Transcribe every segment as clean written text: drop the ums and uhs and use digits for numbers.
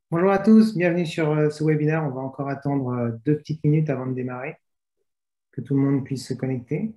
Bonjour à tous, bienvenue sur ce webinaire. On va encore attendre 2 petites minutes avant de démarrer, que tout le monde puisse se connecter.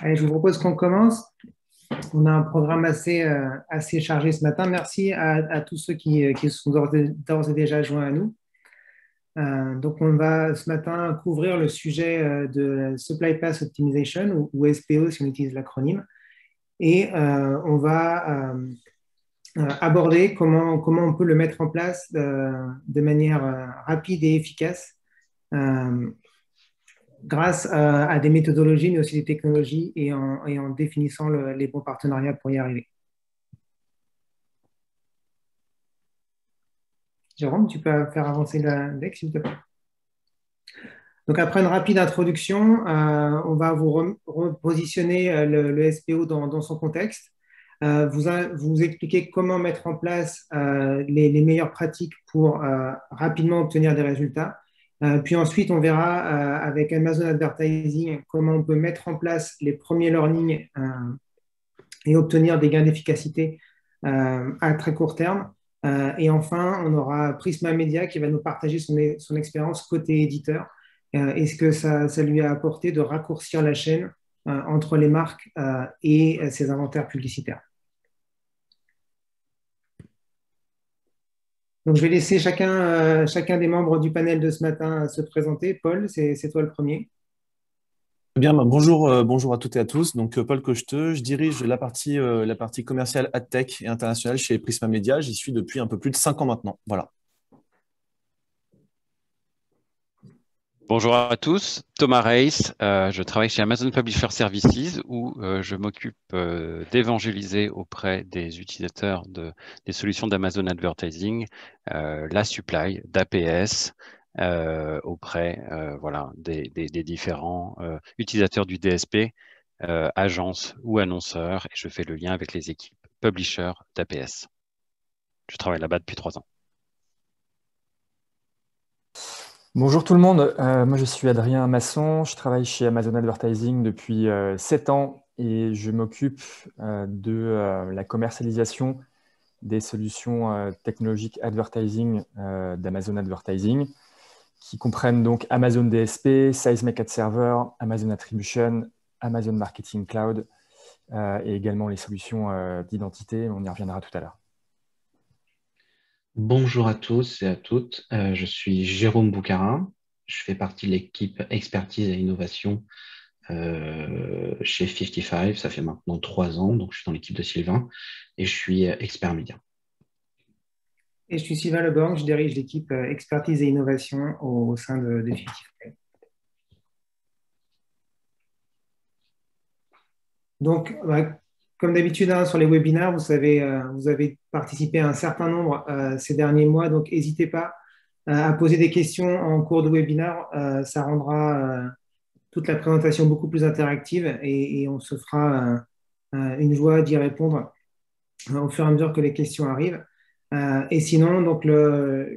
Allez, je vous propose qu'on commence. On a un programme assez chargé ce matin. Merci à tous ceux qui sont d'ores et déjà joints à nous. Donc, on va ce matin couvrir le sujet de Supply Path Optimization, ou SPO si on utilise l'acronyme. Et on va aborder comment on peut le mettre en place de manière rapide et efficace grâce à des méthodologies, mais aussi des technologies et en définissant les bons partenariats pour y arriver. Jérôme, tu peux faire avancer la deck, s'il te plaît. Donc, après une rapide introduction, on va vous repositionner le SPO dans son contexte, vous expliquer comment mettre en place les meilleures pratiques pour rapidement obtenir des résultats. Puis ensuite, on verra avec Amazon Advertising comment on peut mettre en place les premiers learnings et obtenir des gains d'efficacité à très court terme. Et enfin, on aura Prisma Media qui va nous partager son expérience côté éditeur et ce que ça lui a apporté de raccourcir la chaîne entre les marques et ses inventaires publicitaires. Donc, je vais laisser chacun des membres du panel de ce matin se présenter. Paul, c'est toi le premier. Bien, bonjour, bonjour à toutes et à tous. Donc, Paul Cocheteux, je dirige la partie commerciale AdTech et internationale chez Prisma Media. J'y suis depuis un peu plus de 5 ans maintenant. Voilà. Bonjour à tous, Thomas Reis, je travaille chez Amazon Publisher Services où je m'occupe d'évangéliser auprès des utilisateurs des solutions d'Amazon Advertising la supply d'APS auprès voilà, des différents utilisateurs du DSP, agences ou annonceurs, et je fais le lien avec les équipes publishers d'APS. Je travaille là-bas depuis 3 ans. Bonjour tout le monde, moi je suis Adrien Masson, je travaille chez Amazon Advertising depuis 7 ans et je m'occupe de la commercialisation des solutions technologiques advertising d'Amazon Advertising qui comprennent donc Amazon DSP, Sizmek Ad Server, Amazon Attribution, Amazon Marketing Cloud et également les solutions d'identité, on y reviendra tout à l'heure. Bonjour à tous et à toutes, je suis Jérôme Boucarin, je fais partie de l'équipe expertise et innovation chez 55, ça fait maintenant 3 ans, donc je suis dans l'équipe de Sylvain et je suis expert média. Et je suis Sylvain Leborgne, je dirige l'équipe expertise et innovation au sein de 55. Donc, comme d'habitude, sur les webinaires, vous avez participé à un certain nombre ces derniers mois, donc n'hésitez pas à poser des questions en cours de webinaire. Ça rendra toute la présentation beaucoup plus interactive et on se fera une joie d'y répondre au fur et à mesure que les questions arrivent. Et sinon, donc le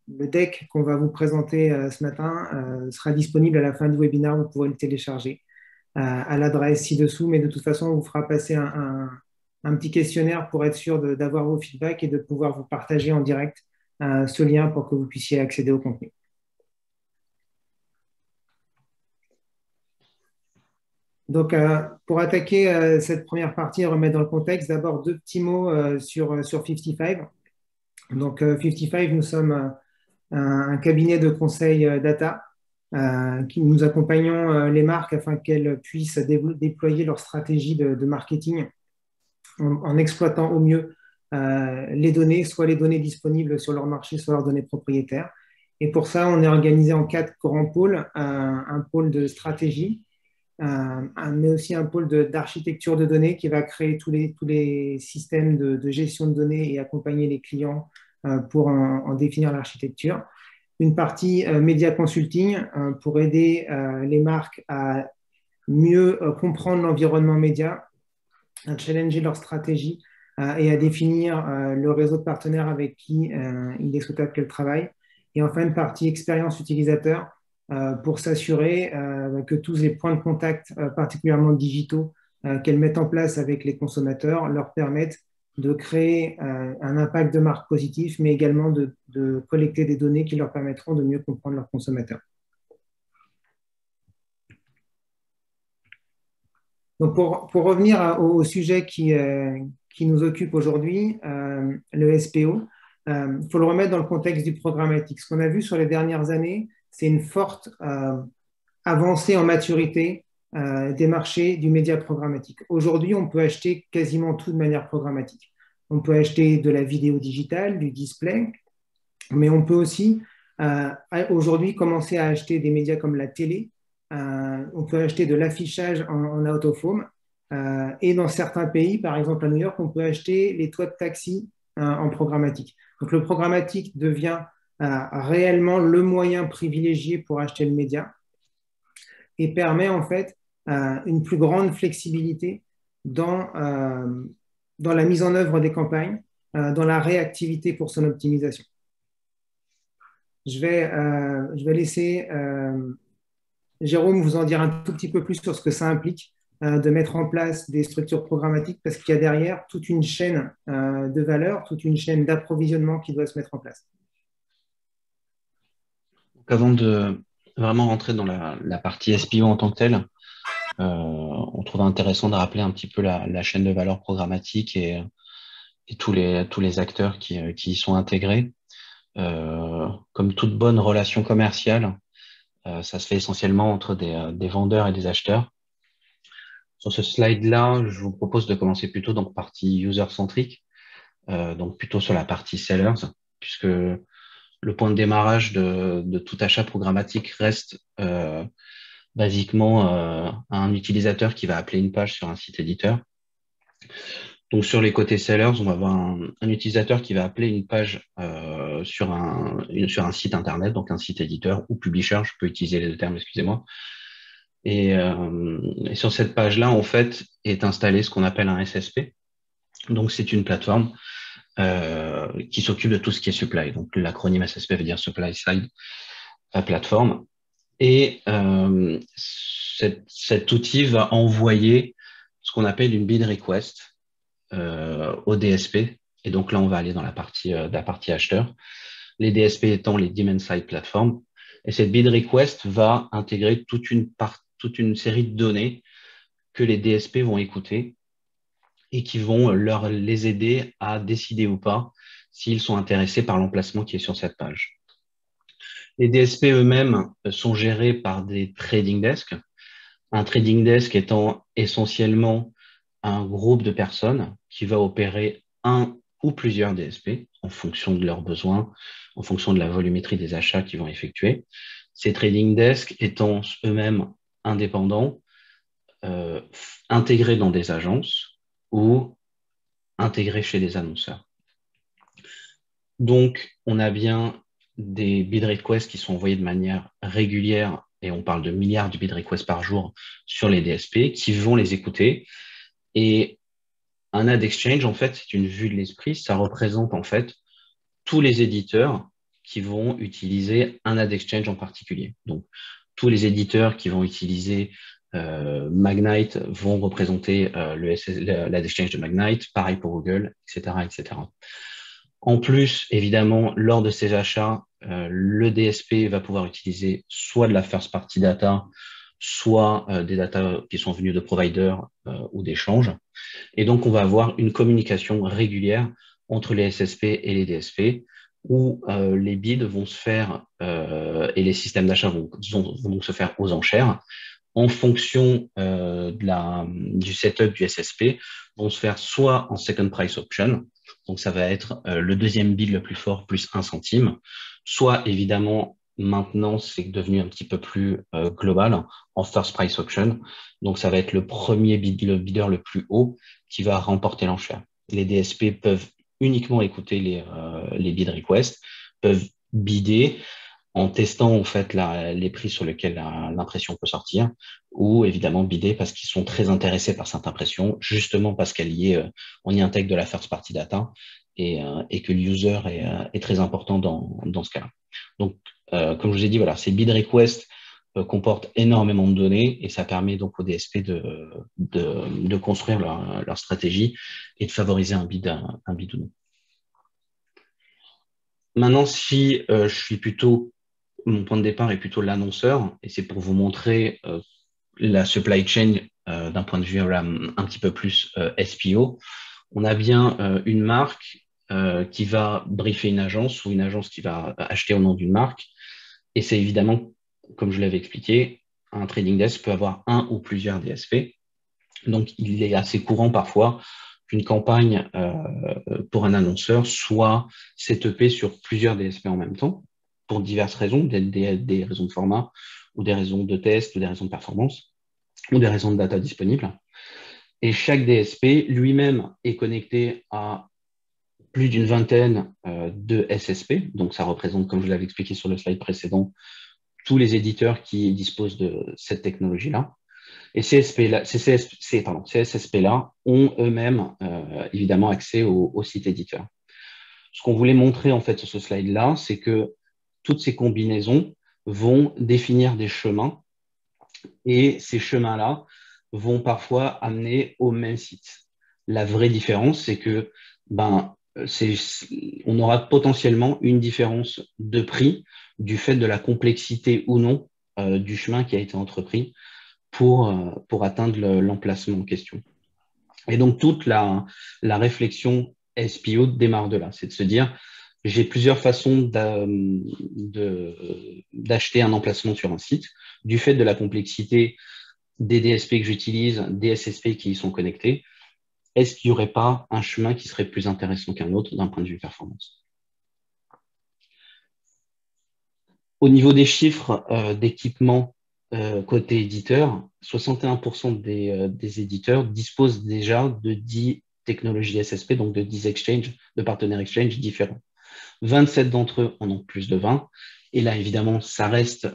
deck qu'on va vous présenter ce matin sera disponible à la fin du webinaire. Vous pourrez le télécharger à l'adresse ci-dessous, mais de toute façon, on vous fera passer un petit questionnaire pour être sûr d'avoir vos feedbacks et de pouvoir vous partager en direct ce lien pour que vous puissiez accéder au contenu. Donc, pour attaquer cette première partie et remettre dans le contexte, d'abord deux petits mots sur 55. Donc, 55, nous sommes un cabinet de conseil data qui nous accompagnons les marques afin qu'elles puissent déployer leur stratégie de marketing en exploitant au mieux les données, soit les données disponibles sur leur marché, soit leurs données propriétaires. Et pour ça, on est organisé en 4 grands pôles. Un pôle de stratégie, mais aussi un pôle d'architecture de données qui va créer tous les systèmes de gestion de données et accompagner les clients pour en définir l'architecture. Une partie média consulting pour aider les marques à mieux comprendre l'environnement média, à challenger leur stratégie et à définir le réseau de partenaires avec qui il est souhaitable qu'elles travaillent. Et enfin, une partie expérience utilisateur pour s'assurer que tous les points de contact, particulièrement digitaux, qu'elles mettent en place avec les consommateurs, leur permettent de créer un impact de marque positif, mais également de collecter des données qui leur permettront de mieux comprendre leurs consommateurs. Donc pour revenir au sujet qui nous occupe aujourd'hui, le SPO, il faut le remettre dans le contexte du programmatique. Ce qu'on a vu sur les dernières années, c'est une forte avancée en maturité des marchés du média programmatique. Aujourd'hui, on peut acheter quasiment tout de manière programmatique. On peut acheter de la vidéo digitale, du display, mais on peut aussi aujourd'hui commencer à acheter des médias comme la télé. On peut acheter de l'affichage en out of home. Et dans certains pays, par exemple à New York, on peut acheter les toits de taxi en programmatique. Donc le programmatique devient réellement le moyen privilégié pour acheter le média et permet en fait une plus grande flexibilité dans la mise en œuvre des campagnes, dans la réactivité pour son optimisation. Je vais laisser Jérôme vous en dire un tout petit peu plus sur ce que ça implique de mettre en place des structures programmatiques parce qu'il y a derrière toute une chaîne de valeur, toute une chaîne d'approvisionnement qui doit se mettre en place. Avant de vraiment rentrer dans la partie SPO en tant que telle, on trouve intéressant de rappeler un petit peu la chaîne de valeur programmatique et tous les acteurs qui y sont intégrés. Comme toute bonne relation commerciale, ça se fait essentiellement entre des vendeurs et des acheteurs. Sur ce slide-là, je vous propose de commencer plutôt dans la partie user-centrique, donc plutôt sur la partie sellers, puisque le point de démarrage de tout achat programmatique reste basiquement un utilisateur qui va appeler une page sur un site éditeur. Donc sur les côtés sellers, on va avoir un utilisateur qui va appeler une page sur un site internet, donc un site éditeur ou publisher, je peux utiliser les deux termes, excusez-moi. Et sur cette page-là, en fait, est installé ce qu'on appelle un SSP. Donc c'est une plateforme qui s'occupe de tout ce qui est supply. Donc l'acronyme SSP veut dire Supply Side Platform. Et cet outil va envoyer ce qu'on appelle une bid request au DSP. Et donc là, on va aller dans la partie acheteur. Les DSP étant les Demand Side Platform. Et cette bid request va intégrer toute une série de données que les DSP vont écouter et qui vont les aider à décider ou pas s'ils sont intéressés par l'emplacement qui est sur cette page. Les DSP eux-mêmes sont gérés par des trading desks. Un trading desk étant essentiellement un groupe de personnes qui va opérer un ou plusieurs DSP en fonction de leurs besoins, en fonction de la volumétrie des achats qu'ils vont effectuer. Ces trading desks étant eux-mêmes indépendants, intégrés dans des agences ou intégrés chez des annonceurs. Donc, on a bien des bid requests qui sont envoyés de manière régulière et on parle de milliards de bid requests par jour sur les DSP, qui vont les écouter. Et un ad exchange, en fait, c'est une vue de l'esprit. Ça représente en fait tous les éditeurs qui vont utiliser un ad exchange en particulier. Donc, tous les éditeurs qui vont utiliser Magnite vont représenter l'ad exchange de Magnite. Pareil pour Google, etc., etc. En plus, évidemment, lors de ces achats, le DSP va pouvoir utiliser soit de la first party data, soit des data qui sont venus de providers ou d'échanges. Et donc, on va avoir une communication régulière entre les SSP et les DSP, où les bids vont se faire et les systèmes d'achat vont donc se faire aux enchères en fonction du setup du SSP, vont se faire soit en second price option, donc ça va être le deuxième bid le plus fort plus 1 centime, soit évidemment maintenant c'est devenu un petit peu plus global en first price option, donc ça va être le premier le bidder le plus haut qui va remporter l'enchère. Les DSP peuvent uniquement écouter les bid requests, peuvent bidder en testant en fait les prix sur lesquels l'impression peut sortir, ou évidemment bidder parce qu'ils sont très intéressés par cette impression, justement parce on y intègre de la first party data et que l'user est très important dans ce cas-là. Donc, comme je vous ai dit, voilà, ces bid requests comportent énormément de données et ça permet donc aux DSP de construire leur stratégie et de favoriser un bid ou non. Maintenant, si je suis plutôt mon point de départ est plutôt l'annonceur, et c'est pour vous montrer la supply chain d'un point de vue un petit peu plus SPO. On a bien une marque qui va briefer une agence ou une agence qui va acheter au nom d'une marque. Et c'est évidemment, comme je l'avais expliqué, un trading desk peut avoir un ou plusieurs DSP. Donc, il est assez courant parfois qu'une campagne pour un annonceur soit setupée sur plusieurs DSP en même temps, pour diverses raisons, des raisons de format, ou des raisons de test, ou des raisons de performance, ou des raisons de data disponibles. Et chaque DSP lui-même est connecté à plus d'une vingtaine de SSP. Donc, ça représente, comme je l'avais expliqué sur le slide précédent, tous les éditeurs qui disposent de cette technologie-là. Et ces SSP-là ont eux-mêmes évidemment accès au site éditeur. Ce qu'on voulait montrer en fait sur ce slide-là, c'est que toutes ces combinaisons vont définir des chemins et ces chemins-là vont parfois amener au même site. La vraie différence, c'est que on aura potentiellement une différence de prix du fait de la complexité ou non du chemin qui a été entrepris pour atteindre l'emplacement en question. Et donc, toute la réflexion SPO démarre de là. C'est de se dire, j'ai plusieurs façons d'acheter un emplacement sur un site, du fait de la complexité des DSP que j'utilise, des SSP qui y sont connectés. Est-ce qu'il n'y aurait pas un chemin qui serait plus intéressant qu'un autre d'un point de vue performance? Au niveau des chiffres d'équipement côté éditeur, 61% des éditeurs disposent déjà de 10 technologies SSP, donc de 10 exchanges, de partenaires exchange différents. 27 d'entre eux en ont plus de 20. Et là, évidemment, ça reste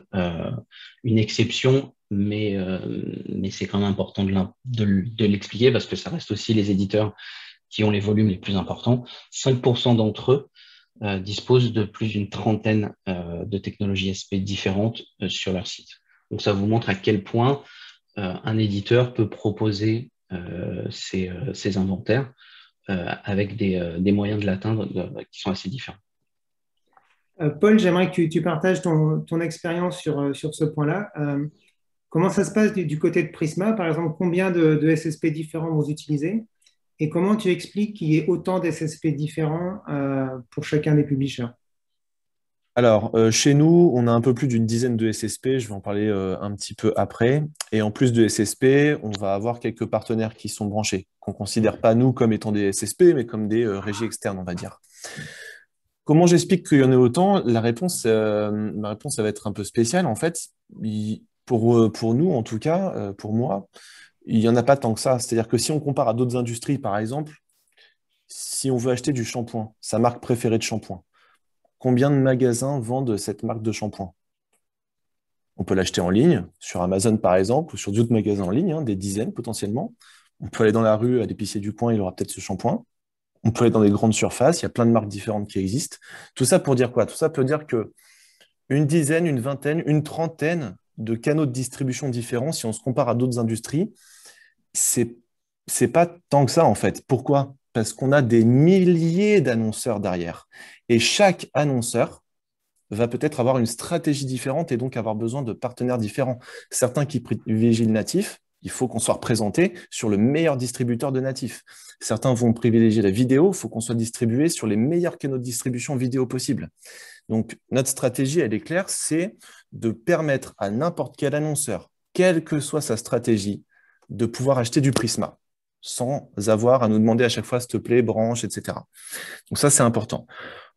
une exception, mais c'est quand même important de l'expliquer parce que ça reste aussi les éditeurs qui ont les volumes les plus importants. 5% d'entre eux disposent de plus d'une trentaine de technologies SP différentes sur leur site. Donc, ça vous montre à quel point un éditeur peut proposer ses inventaires avec des moyens de l'atteindre qui sont assez différents. Paul, j'aimerais que tu partages ton expérience sur ce point-là. Comment ça se passe du côté de Prisma? Par exemple, combien de SSP différents vous utilisez? Et comment tu expliques qu'il y ait autant d'SSP différents pour chacun des publishers? Alors, chez nous, on a un peu plus d'une dizaine de SSP, je vais en parler un petit peu après. Et en plus de SSP, on va avoir quelques partenaires qui sont branchés, qu'on ne considère pas nous comme étant des SSP, mais comme des régies externes, on va dire. Comment j'explique qu'il y en ait autant? Ma réponse, ça va être un peu spéciale. En fait, pour nous, en tout cas, pour moi, il n'y en a pas tant que ça. C'est-à-dire que si on compare à d'autres industries, par exemple, si on veut acheter du shampoing, sa marque préférée de shampoing, combien de magasins vendent cette marque de shampoing? On peut l'acheter en ligne, sur Amazon par exemple, ou sur d'autres magasins en ligne, hein, des dizaines potentiellement. On peut aller dans la rue à l'épicier du coin, il aura peut-être ce shampoing. On peut aller dans des grandes surfaces, il y a plein de marques différentes qui existent. Tout ça pour dire quoi? Tout ça peut dire que une dizaine, une vingtaine, une trentaine de canaux de distribution différents, si on se compare à d'autres industries, c'est c'est pas tant que ça en fait. Pourquoi? Parce qu'on a des milliers d'annonceurs derrière. Et chaque annonceur va peut-être avoir une stratégie différente et donc avoir besoin de partenaires différents. Certains qui privilégient le natif, il faut qu'on soit représenté sur le meilleur distributeur de natif. Certains vont privilégier la vidéo, il faut qu'on soit distribué sur les meilleurs canaux de distribution vidéo possibles. Donc, notre stratégie, elle est claire, c'est de permettre à n'importe quel annonceur, quelle que soit sa stratégie, de pouvoir acheter du Prisma sans avoir à nous demander à chaque fois, s'il te plaît, branche, etc. Donc ça, c'est important.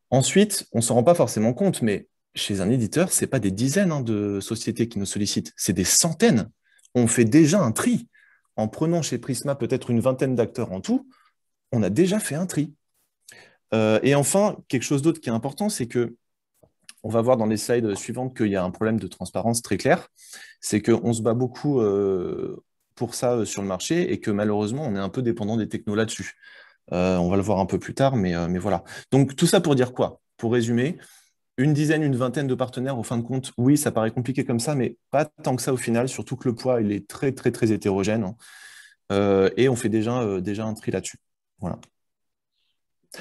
Ensuite, on ne s'en rend pas forcément compte, mais chez un éditeur, ce n'est pas des dizaines de sociétés qui nous sollicitent, c'est des centaines. On fait déjà un tri. En prenant chez Prisma peut-être une vingtaine d'acteurs en tout, on a déjà fait un tri. Et enfin, quelque chose d'autre qui est important, c'est que on va voir dans les slides suivantes qu'il y a un problème de transparence très clair. C'est qu'on se bat beaucoup pour ça sur le marché et que malheureusement, on est un peu dépendant des technos là-dessus. On va le voir un peu plus tard, mais voilà. Donc, tout ça pour dire quoi? Pour résumer, une dizaine, une vingtaine de partenaires, au fin de compte, oui, ça paraît compliqué comme ça, mais pas tant que ça au final, surtout que le poids, il est très, très, très hétérogène. Hein. Et on fait déjà un tri là-dessus. Voilà.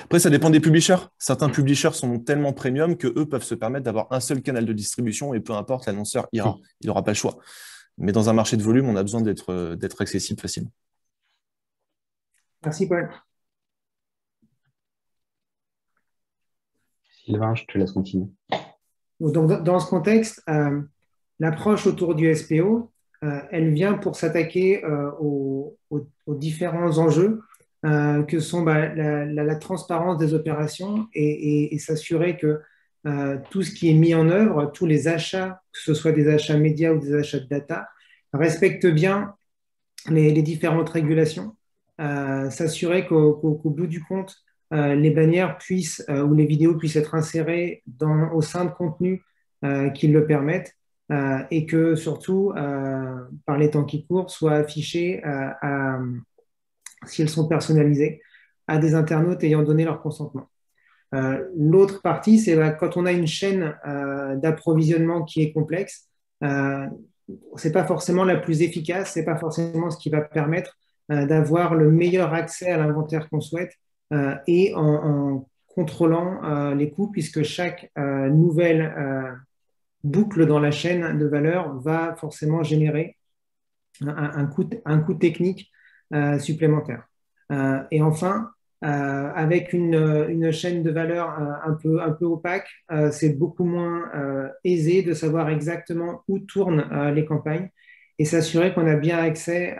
Après, ça dépend des publishers. Certains publishers sont tellement premium qu'eux peuvent se permettre d'avoir un seul canal de distribution et peu importe, l'annonceur ira. Il n'aura pas le choix. Mais dans un marché de volume, on a besoin d'être accessible facilement. Merci, Paul. Sylvain, je te laisse continuer. Donc, dans ce contexte, l'approche autour du SPO, elle vient pour s'attaquer aux différents enjeux que sont la transparence des opérations et s'assurer que tout ce qui est mis en œuvre, tous les achats, que ce soit des achats médias ou des achats de data, respectent bien les différentes régulations, s'assurer qu'au bout du compte, les bannières puissent ou les vidéos puissent être insérées au sein de contenus qui le permettent et que surtout, par les temps qui courent, soient affichées si elles sont personnalisées à des internautes ayant donné leur consentement. L'autre partie, c'est quand on a une chaîne d'approvisionnement qui est complexe, c'est pas forcément la plus efficace, c'est pas forcément ce qui va permettre d'avoir le meilleur accès à l'inventaire qu'on souhaite et en contrôlant les coûts, puisque chaque nouvelle boucle dans la chaîne de valeur va forcément générer un coût technique supplémentaire. Et enfin, avec une chaîne de valeur un peu opaque, c'est beaucoup moins aisé de savoir exactement où tournent les campagnes et s'assurer qu'on a bien accès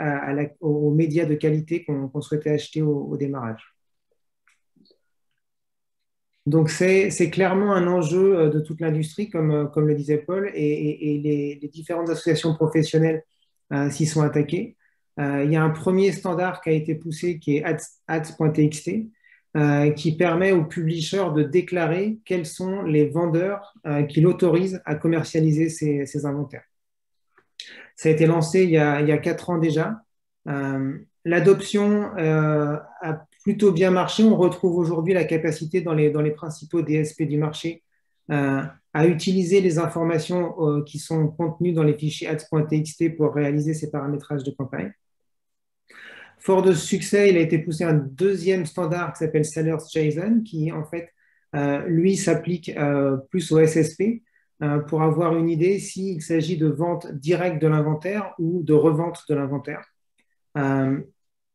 aux médias de qualité qu'on souhaitait acheter au démarrage. Donc, c'est clairement un enjeu de toute l'industrie, comme le disait Paul, et les différentes associations professionnelles s'y sont attaquées. Il y a un premier standard qui a été poussé qui est ads.txt, qui permet aux publishers de déclarer quels sont les vendeurs qui l'autorisent à commercialiser ces inventaires. Ça a été lancé il y a 4 ans déjà. L'adoption a plutôt bien marché. On retrouve aujourd'hui la capacité dans les principaux DSP du marché à utiliser les informations qui sont contenues dans les fichiers ads.txt pour réaliser ces paramétrages de campagne. Fort de ce succès, il a été poussé un deuxième standard qui s'appelle Sellers JSON, qui en fait, lui, s'applique plus au SSP pour avoir une idée s'il s'agit de vente directe de l'inventaire ou de revente de l'inventaire.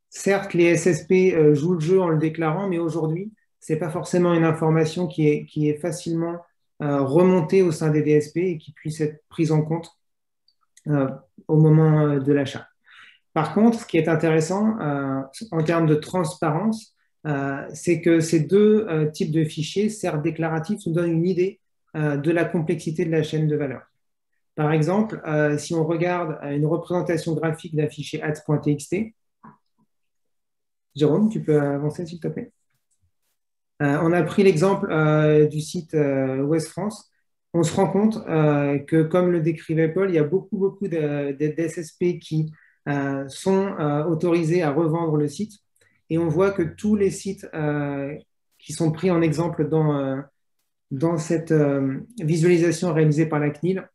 Certes, les SSP jouent le jeu en le déclarant, mais aujourd'hui, ce n'est pas forcément une information qui est facilement remontée au sein des DSP et qui puisse être prise en compte au moment de l'achat. Par contre, ce qui est intéressant en termes de transparence, c'est que ces deux types de fichiers, certes déclaratifs, nous donnent une idée de la complexité de la chaîne de valeur. Par exemple, si on regarde une représentation graphique d'un fichier ads.txt, Jérôme, tu peux avancer s'il te plaît. On a pris l'exemple du site Ouest France. on se rend compte que, comme le décrivait Paul, il y a beaucoup d'SSP qui sont autorisés à revendre le site. Et on voit que tous les sites qui sont pris en exemple dans cette visualisation réalisée par la CNIL,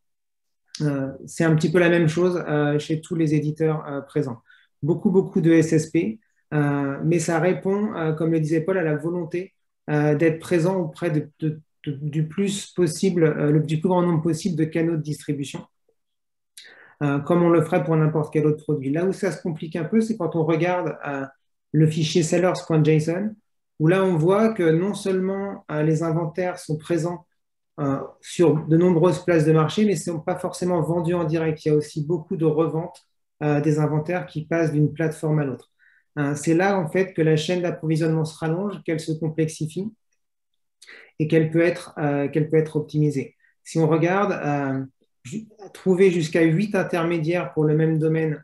c'est un petit peu la même chose chez tous les éditeurs présents. Beaucoup de SSP, mais ça répond, comme le disait Paul, à la volonté d'être présent auprès du plus possible, du plus grand nombre possible de canaux de distribution, comme on le ferait pour n'importe quel autre produit. Là où ça se complique un peu, c'est quand on regarde le fichier sellers.json, où là on voit que non seulement les inventaires sont présents sur de nombreuses places de marché, mais ne sont pas forcément vendus en direct. Il y a aussi beaucoup de reventes des inventaires qui passent d'une plateforme à l'autre. C'est là en fait que la chaîne d'approvisionnement se rallonge, qu'elle se complexifie et qu'elle peut être optimisée. Si on regarde, trouver jusqu'à 8 intermédiaires pour le même domaine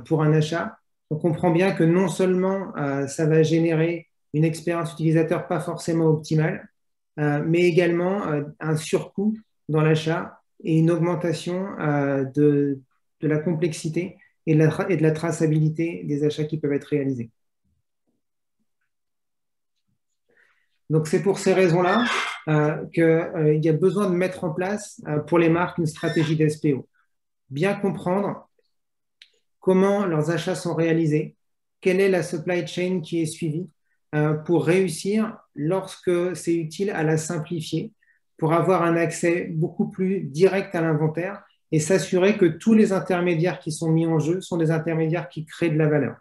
pour un achat, on comprend bien que non seulement ça va générer une expérience utilisateur pas forcément optimale, mais également un surcoût dans l'achat et une augmentation de la complexité et de la traçabilité des achats qui peuvent être réalisés. Donc, c'est pour ces raisons-là qu'il y a besoin de mettre en place pour les marques une stratégie d'SPO. Bien comprendre comment leurs achats sont réalisés, quelle est la supply chain qui est suivie pour réussir, lorsque c'est utile, à la simplifier, pour avoir un accès beaucoup plus direct à l'inventaire et s'assurer que tous les intermédiaires qui sont mis en jeu sont des intermédiaires qui créent de la valeur.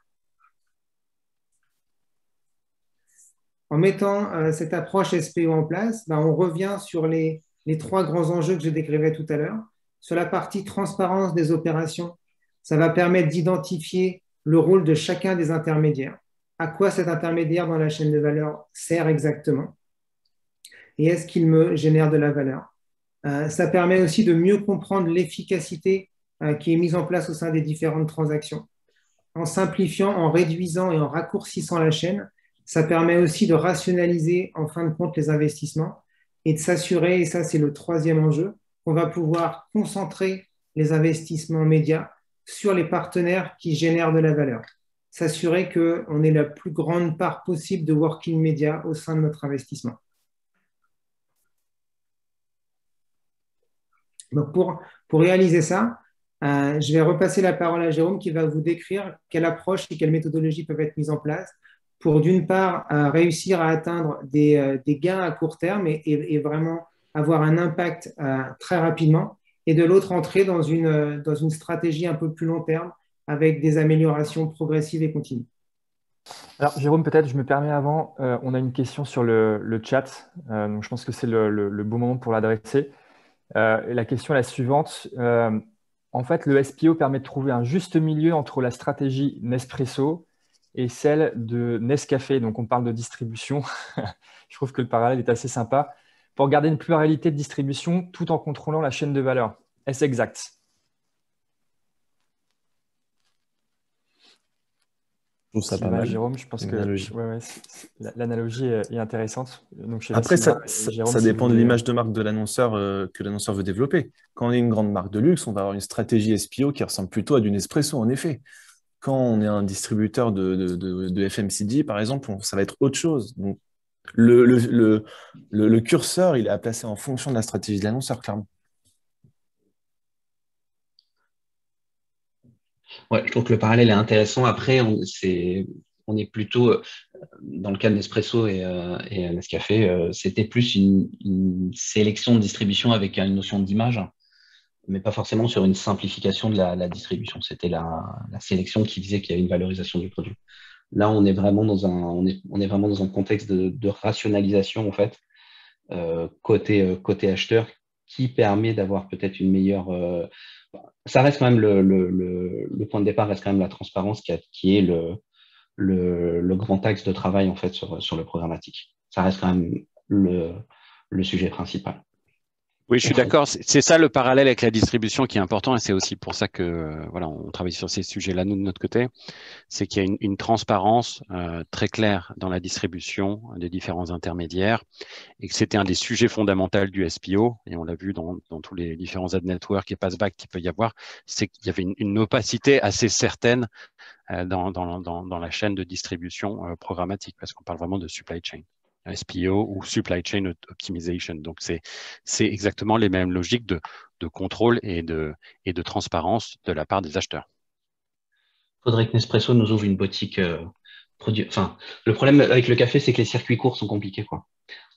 En mettant cette approche SPO en place, on revient sur les 3 grands enjeux que je décrivais tout à l'heure. Sur la partie transparence des opérations, ça va permettre d'identifier le rôle de chacun des intermédiaires. À quoi cet intermédiaire dans la chaîne de valeur sert exactement? Et est-ce qu'il me génère de la valeur? Ça permet aussi de mieux comprendre l'efficacité qui est mise en place au sein des différentes transactions. En simplifiant, en réduisant et en raccourcissant la chaîne, ça permet aussi de rationaliser en fin de compte les investissements et de s'assurer, et ça c'est le 3e enjeu, qu'on va pouvoir concentrer les investissements médias sur les partenaires qui génèrent de la valeur. S'assurer qu'on ait la plus grande part possible de working media au sein de notre investissement. Donc pour réaliser ça, je vais repasser la parole à Jérôme qui va vous décrire quelle approche et quelles méthodologies peuvent être mises en place pour, d'une part, réussir à atteindre des gains à court terme et vraiment avoir un impact très rapidement, et de l'autre, entrer dans une stratégie un peu plus long terme avec des améliorations progressives et continues. Alors, Jérôme, peut-être, je me permets avant, on a une question sur le chat, donc je pense que c'est le bon moment pour l'adresser. La question est la suivante. En fait, le SPO permet de trouver un juste milieu entre la stratégie Nespresso et celle de Nescafé. Donc, on parle de distribution. Je trouve que le parallèle est assez sympa. Pour garder une pluralité de distribution tout en contrôlant la chaîne de valeur. Est-ce exact? Je trouve ça pas mal. Jérôme, je pense que l'analogie est intéressante. Donc, après, ça dépend de l'image de marque de l'annonceur que l'annonceur veut développer. Quand on est une grande marque de luxe, on va avoir une stratégie SPO qui ressemble plutôt à du Nespresso, en effet. Quand on est un distributeur de FMCG, par exemple, ça va être autre chose. Donc, le curseur, il est à placer en fonction de la stratégie de l'annonceur, clairement. Ouais, je trouve que le parallèle est intéressant. Après, on est plutôt, dans le cas de Nespresso et Nescafé, c'était plus une sélection de distribution avec une notion d'image, mais pas forcément sur une simplification de la distribution. C'était la sélection qui disait qu'il y avait une valorisation du produit. Là, on est vraiment dans un contexte de rationalisation, en fait, côté acheteur, qui permet d'avoir peut-être une meilleure... ça reste quand même le point de départ, reste quand même la transparence qui est le grand axe de travail, en fait, sur le programmatique. Ça reste quand même le sujet principal. Oui, je suis d'accord. C'est ça le parallèle avec la distribution qui est important et c'est aussi pour ça que voilà, on travaille sur ces sujets-là nous de notre côté. C'est qu'il y a une transparence très claire dans la distribution des différents intermédiaires et que c'était un des sujets fondamentaux du SPO et on l'a vu dans tous les différents ad networks et passback qu'il peut y avoir, c'est qu'il y avait une opacité assez certaine dans la chaîne de distribution programmatique parce qu'on parle vraiment de supply chain. SPO ou Supply Chain Optimization. Donc, c'est exactement les mêmes logiques de contrôle et de transparence de la part des acheteurs. Il faudrait que Nespresso nous ouvre une boutique produit. Enfin, le problème avec le café, c'est que les circuits courts sont compliqués, quoi.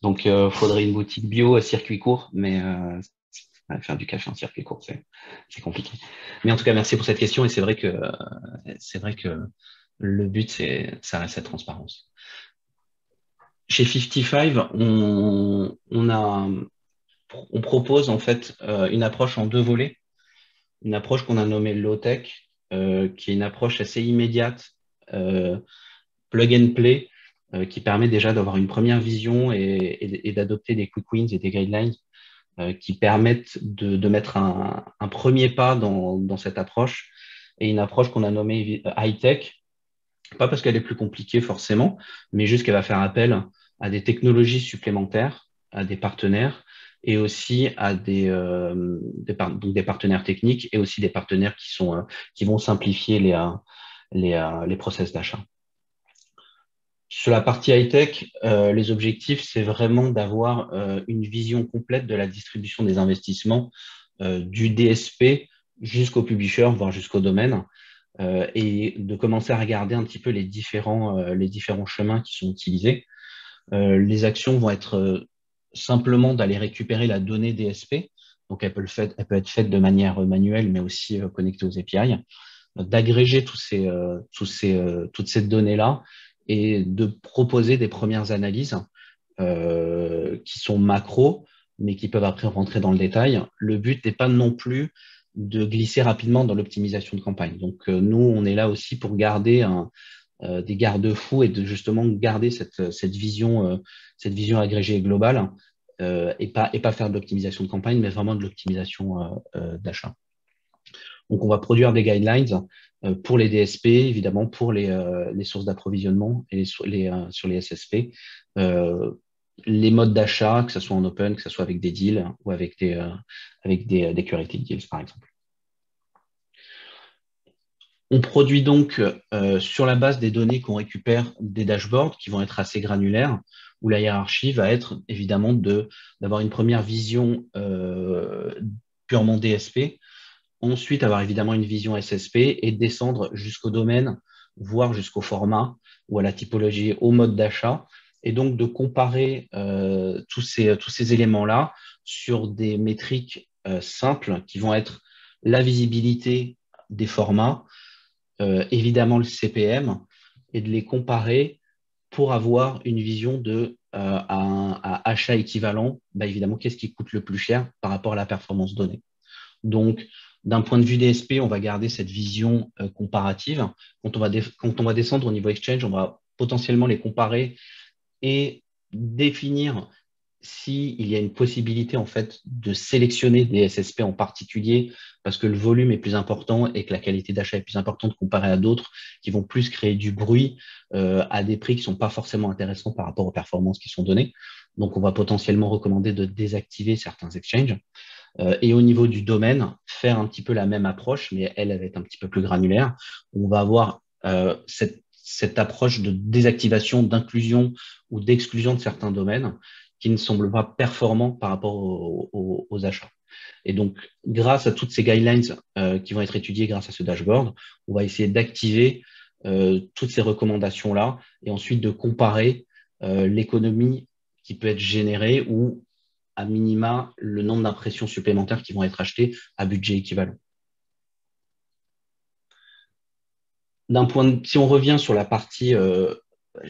Donc, il faudrait une boutique bio à circuit court, mais faire du café en circuit court, c'est compliqué. Mais en tout cas, merci pour cette question. Et c'est vrai que le but, ça reste cette transparence. Chez 55, on propose en fait une approche en deux volets. Une approche qu'on a nommée low-tech, qui est une approche assez immédiate, plug and play, qui permet déjà d'avoir une première vision et d'adopter des quick wins et des guidelines qui permettent de mettre un premier pas dans cette approche. Et une approche qu'on a nommée high-tech, pas parce qu'elle est plus compliquée forcément, mais juste qu'elle va faire appel à des technologies supplémentaires, à des partenaires et aussi à des partenaires techniques et aussi des partenaires qui vont simplifier les process d'achat. Sur la partie high-tech, les objectifs, c'est vraiment d'avoir une vision complète de la distribution des investissements du DSP jusqu'au publisher, voire jusqu'au domaine, et de commencer à regarder un petit peu les différents chemins qui sont utilisés. Les actions vont être simplement d'aller récupérer la donnée DSP, donc elle peut être faite de manière manuelle, mais aussi connectée aux API, d'agréger toutes ces données-là et de proposer des premières analyses qui sont macro, mais qui peuvent après rentrer dans le détail. Le but n'est pas non plus de glisser rapidement dans l'optimisation de campagne. Donc, nous, on est là aussi pour garder des garde-fous et de justement garder cette vision agrégée et globale et pas faire de l'optimisation de campagne, mais vraiment de l'optimisation d'achat. Donc, on va produire des guidelines pour les DSP, évidemment, pour les sources d'approvisionnement et sur les SSP, les modes d'achat, que ce soit en open, que ce soit avec des deals ou avec des curated deals, par exemple. On produit donc sur la base des données qu'on récupère des dashboards qui vont être assez granulaires, où la hiérarchie va être évidemment d'avoir une première vision purement DSP, ensuite avoir évidemment une vision SSP et descendre jusqu'au domaine, voire jusqu'au format ou à la typologie, au mode d'achat, et donc de comparer tous ces éléments-là sur des métriques simples qui vont être la visibilité des formats, évidemment le CPM, et de les comparer pour avoir une vision à achat équivalent, évidemment, qu'est-ce qui coûte le plus cher par rapport à la performance donnée. Donc, d'un point de vue DSP, on va garder cette vision comparative. Quand on va descendre au niveau exchange, on va potentiellement les comparer et définir s'il y a une possibilité en fait de sélectionner des SSP en particulier parce que le volume est plus important et que la qualité d'achat est plus importante comparée à d'autres qui vont plus créer du bruit à des prix qui ne sont pas forcément intéressants par rapport aux performances qui sont données. Donc, on va potentiellement recommander de désactiver certains exchanges. Et au niveau du domaine, faire un petit peu la même approche, mais elle va être un petit peu plus granulaire. On va avoir cette approche de désactivation, d'inclusion ou d'exclusion de certains domaines qui ne semblent pas performants par rapport aux achats. Et donc, grâce à toutes ces guidelines qui vont être étudiées grâce à ce dashboard, on va essayer d'activer toutes ces recommandations-là et ensuite de comparer l'économie qui peut être générée ou à minima le nombre d'impressions supplémentaires qui vont être achetées à budget équivalent. Si on revient sur la partie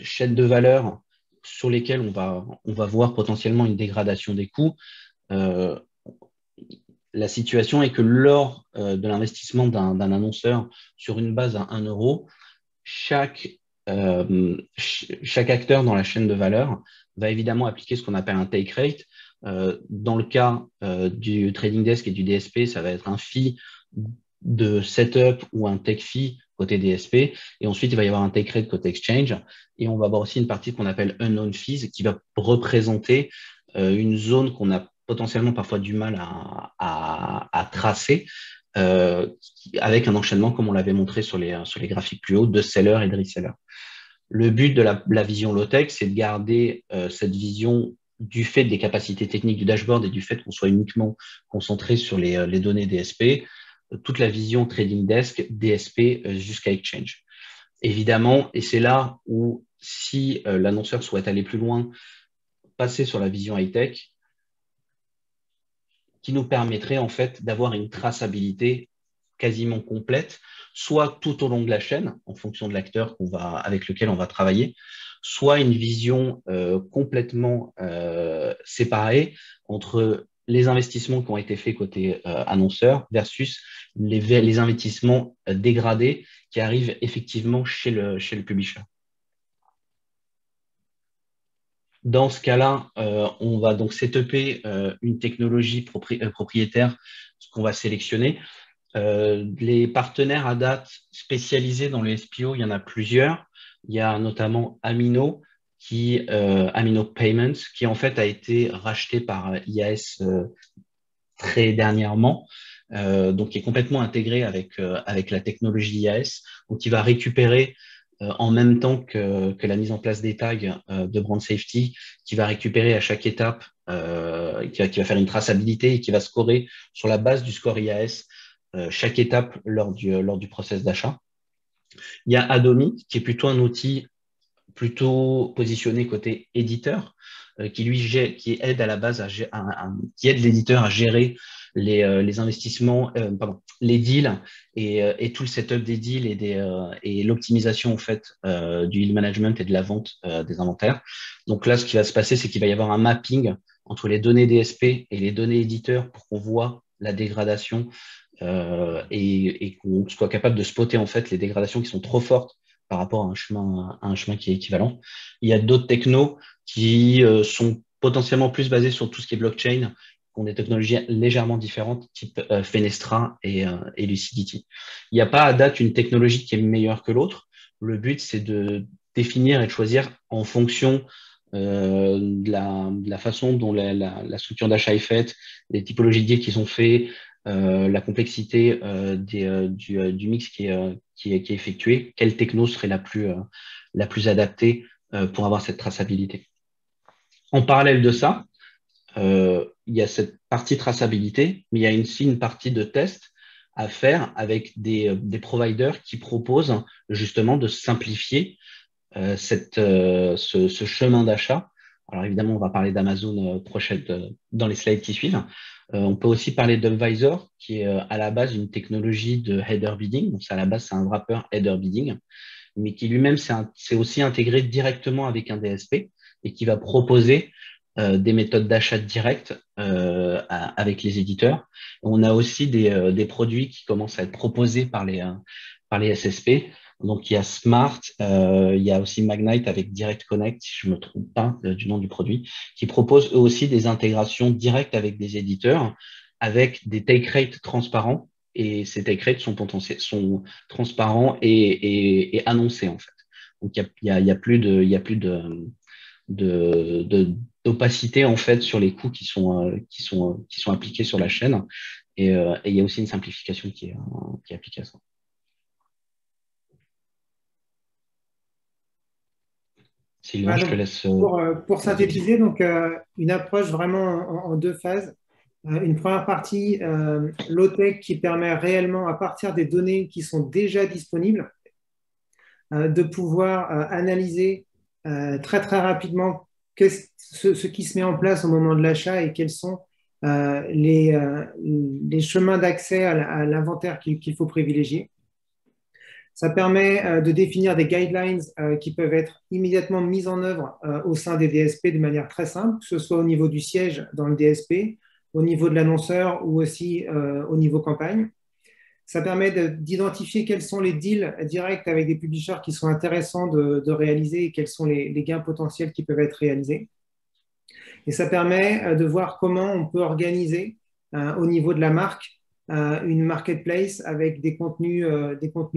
chaîne de valeur sur lesquelles on va voir potentiellement une dégradation des coûts, la situation est que lors de l'investissement d'un annonceur sur une base à 1 euro, chaque acteur dans la chaîne de valeur va évidemment appliquer ce qu'on appelle un take rate. Dans le cas du trading desk et du DSP, ça va être un fee de setup ou un take fee côté DSP. Et ensuite, il va y avoir un take rate côté exchange. Et on va avoir aussi une partie qu'on appelle unknown fees qui va représenter une zone qu'on a potentiellement parfois du mal à tracer avec un enchaînement comme on l'avait montré sur les graphiques plus hauts de seller et de reseller. Le but de la vision low-tech, c'est de garder cette vision du fait des capacités techniques du dashboard et du fait qu'on soit uniquement concentré sur les données DSP, toute la vision trading desk, DSP jusqu'à exchange. Évidemment, et c'est là où si l'annonceur souhaite aller plus loin, passer sur la vision high-tech, qui nous permettrait en fait d'avoir une traçabilité quasiment complète, soit tout au long de la chaîne, en fonction de l'acteur avec lequel on va travailler, soit une vision complètement séparée entre les investissements qui ont été faits côté annonceur versus les investissements dégradés qui arrivent effectivement chez le publisher. Dans ce cas-là, on va donc setuper une technologie propriétaire qu'on va sélectionner. Les partenaires à date spécialisés dans le SPO, il y en a plusieurs. Il y a notamment Amino, Amino Payments, qui en fait a été racheté par IAS très dernièrement, donc qui est complètement intégré avec la technologie IAS, donc qui va récupérer en même temps que la mise en place des tags de brand safety, qui va récupérer à chaque étape, qui va faire une traçabilité et qui va scorer sur la base du score IAS chaque étape lors du process d'achat. Il y a Adomi, qui est plutôt un outil plutôt positionné côté éditeur, qui aide à la base qui aide l'éditeur à gérer les investissements, les deals et tout le setup des deals et l'optimisation en fait du deal management et de la vente des inventaires. Donc là, ce qui va se passer, c'est qu'il va y avoir un mapping entre les données DSP et les données éditeurs pour qu'on voit la dégradation et qu'on soit capable de spotter en fait les dégradations qui sont trop fortes par rapport à un chemin qui est équivalent. Il y a d'autres technos qui sont potentiellement plus basés sur tout ce qui est blockchain, qui ont des technologies légèrement différentes, type Fenestra et Lucidity. Il n'y a pas à date une technologie qui est meilleure que l'autre. Le but, c'est de définir et de choisir en fonction de la façon dont la structure d'achat est faite, les typologies de deals qui sont faits, la complexité du mix qui est effectué, quelle techno serait la plus adaptée pour avoir cette traçabilité. En parallèle de ça, il y a cette partie traçabilité, mais il y a aussi une partie de test à faire avec des providers qui proposent justement de simplifier ce chemin d'achat. Alors évidemment, on va parler d'Amazon dans les slides qui suivent. On peut aussi parler d'Upvisor, qui est à la base une technologie de header bidding. Donc, à la base, c'est un wrapper header bidding, mais qui lui-même c'est aussi intégré directement avec un DSP et qui va proposer des méthodes d'achat directes avec les éditeurs. On a aussi des produits qui commencent à être proposés par les SSP. Donc, il y a Smart, il y a aussi Magnite avec Direct Connect, si je ne me trompe pas du nom du produit, qui proposent eux aussi des intégrations directes avec des éditeurs, avec des take rates transparents. Et ces take rates sont transparents et annoncés, en fait. Donc, il y a plus d'opacité, en fait, sur les coûts qui sont appliqués sur la chaîne. Et il y a aussi une simplification qui est appliquée à ça. Sylvain, je te laisse. Pour synthétiser, donc, une approche vraiment en deux phases. Une première partie, low-tech, qui permet réellement, à partir des données qui sont déjà disponibles, de pouvoir analyser très très rapidement ce qui se met en place au moment de l'achat et quels sont les chemins d'accès à l'inventaire qu'il faut privilégier. Ça permet de définir des guidelines qui peuvent être immédiatement mises en œuvre au sein des DSP de manière très simple, que ce soit au niveau du siège dans le DSP, au niveau de l'annonceur ou aussi au niveau campagne. Ça permet d'identifier quels sont les deals directs avec des publishers qui sont intéressants de réaliser et quels sont les gains potentiels qui peuvent être réalisés. Et ça permet de voir comment on peut organiser au niveau de la marque une marketplace avec des contenus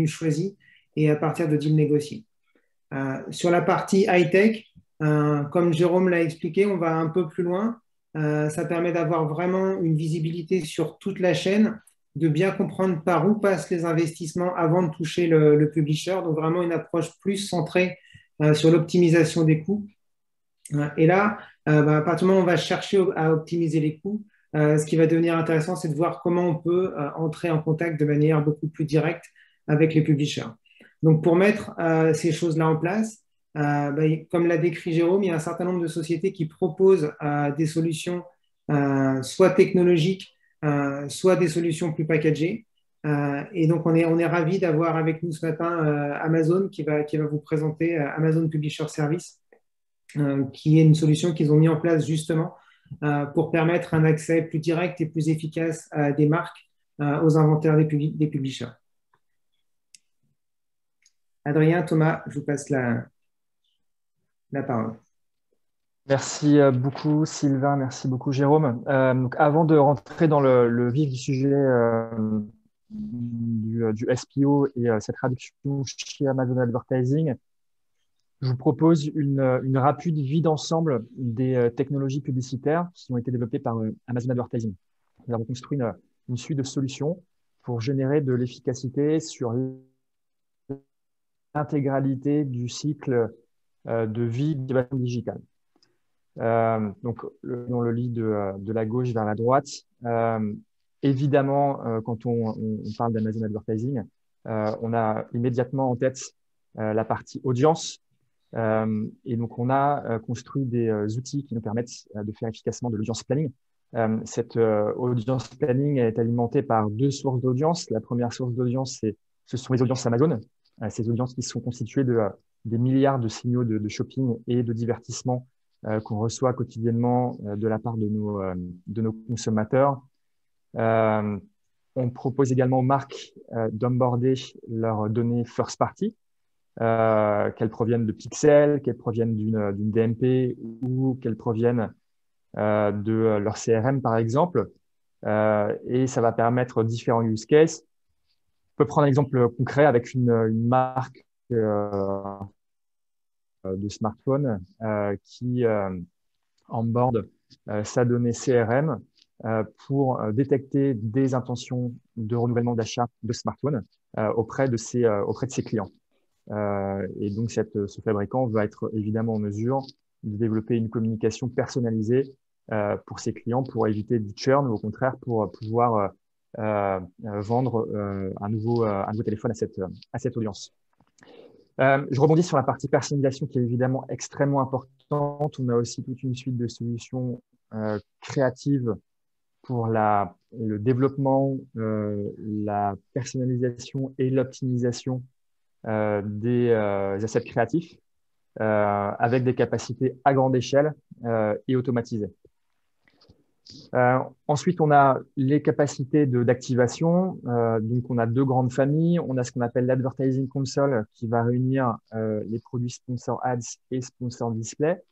choisis et à partir de deals négociés. Sur la partie high-tech, comme Jérôme l'a expliqué, on va un peu plus loin. Ça permet d'avoir vraiment une visibilité sur toute la chaîne, de bien comprendre par où passent les investissements avant de toucher le publisher. Donc vraiment une approche plus centrée sur l'optimisation des coûts. Et là, à partir du moment où on va chercher à optimiser les coûts, ce qui va devenir intéressant, c'est de voir comment on peut entrer en contact de manière beaucoup plus directe avec les publishers. Donc, pour mettre ces choses-là en place, comme l'a décrit Jérôme, il y a un certain nombre de sociétés qui proposent des solutions soit technologiques, soit des solutions plus packagées. Et donc, on est ravis d'avoir avec nous ce matin Amazon qui va vous présenter Amazon Publisher Service, qui est une solution qu'ils ont mis en place justement pour permettre un accès plus direct et plus efficace des marques aux inventaires des publishers. Adrien, Thomas, je vous passe la parole. Merci beaucoup Sylvain, merci beaucoup Jérôme. Donc avant de rentrer dans le vif du sujet du SPO et cette traduction chez Amazon Advertising, je vous propose une rapide vue d'ensemble des technologies publicitaires qui ont été développées par Amazon Advertising. Nous avons construit une suite de solutions pour générer de l'efficacité sur l'intégralité du cycle de vie d'activation digitale. Donc, on le lit de la gauche vers la droite. Évidemment, quand on parle d'Amazon Advertising, on a immédiatement en tête la partie audience. Et donc, on a construit des outils qui nous permettent de faire efficacement de l'audience planning. Cette audience planning est alimentée par deux sources d'audience. La première source d'audience, ce sont les audiences Amazon. Ces audiences qui sont constituées des milliards de signaux de shopping et de divertissement qu'on reçoit quotidiennement de la part de nos consommateurs. On propose également aux marques d'onboarder leurs données first party, qu'elles proviennent de Pixel, qu'elles proviennent d'une DMP ou qu'elles proviennent de leur CRM, par exemple. Et ça va permettre différents use cases. On peut prendre un exemple concret avec une marque de smartphone qui onboard sa donnée CRM pour détecter des intentions de renouvellement d'achat de smartphone auprès de ses clients. Et donc, ce fabricant va être évidemment en mesure de développer une communication personnalisée pour ses clients pour éviter du churn ou au contraire pour pouvoir vendre un nouveau téléphone à cette audience. Je rebondis sur la partie personnalisation qui est évidemment extrêmement importante. On a aussi toute une suite de solutions créatives pour le développement, la personnalisation et l'optimisation des assets créatifs avec des capacités à grande échelle et automatisées. Ensuite, on a les capacités d'activation. Donc, on a deux grandes familles. On a ce qu'on appelle l'Advertising Console qui va réunir les produits Sponsor Ads et Sponsor Display,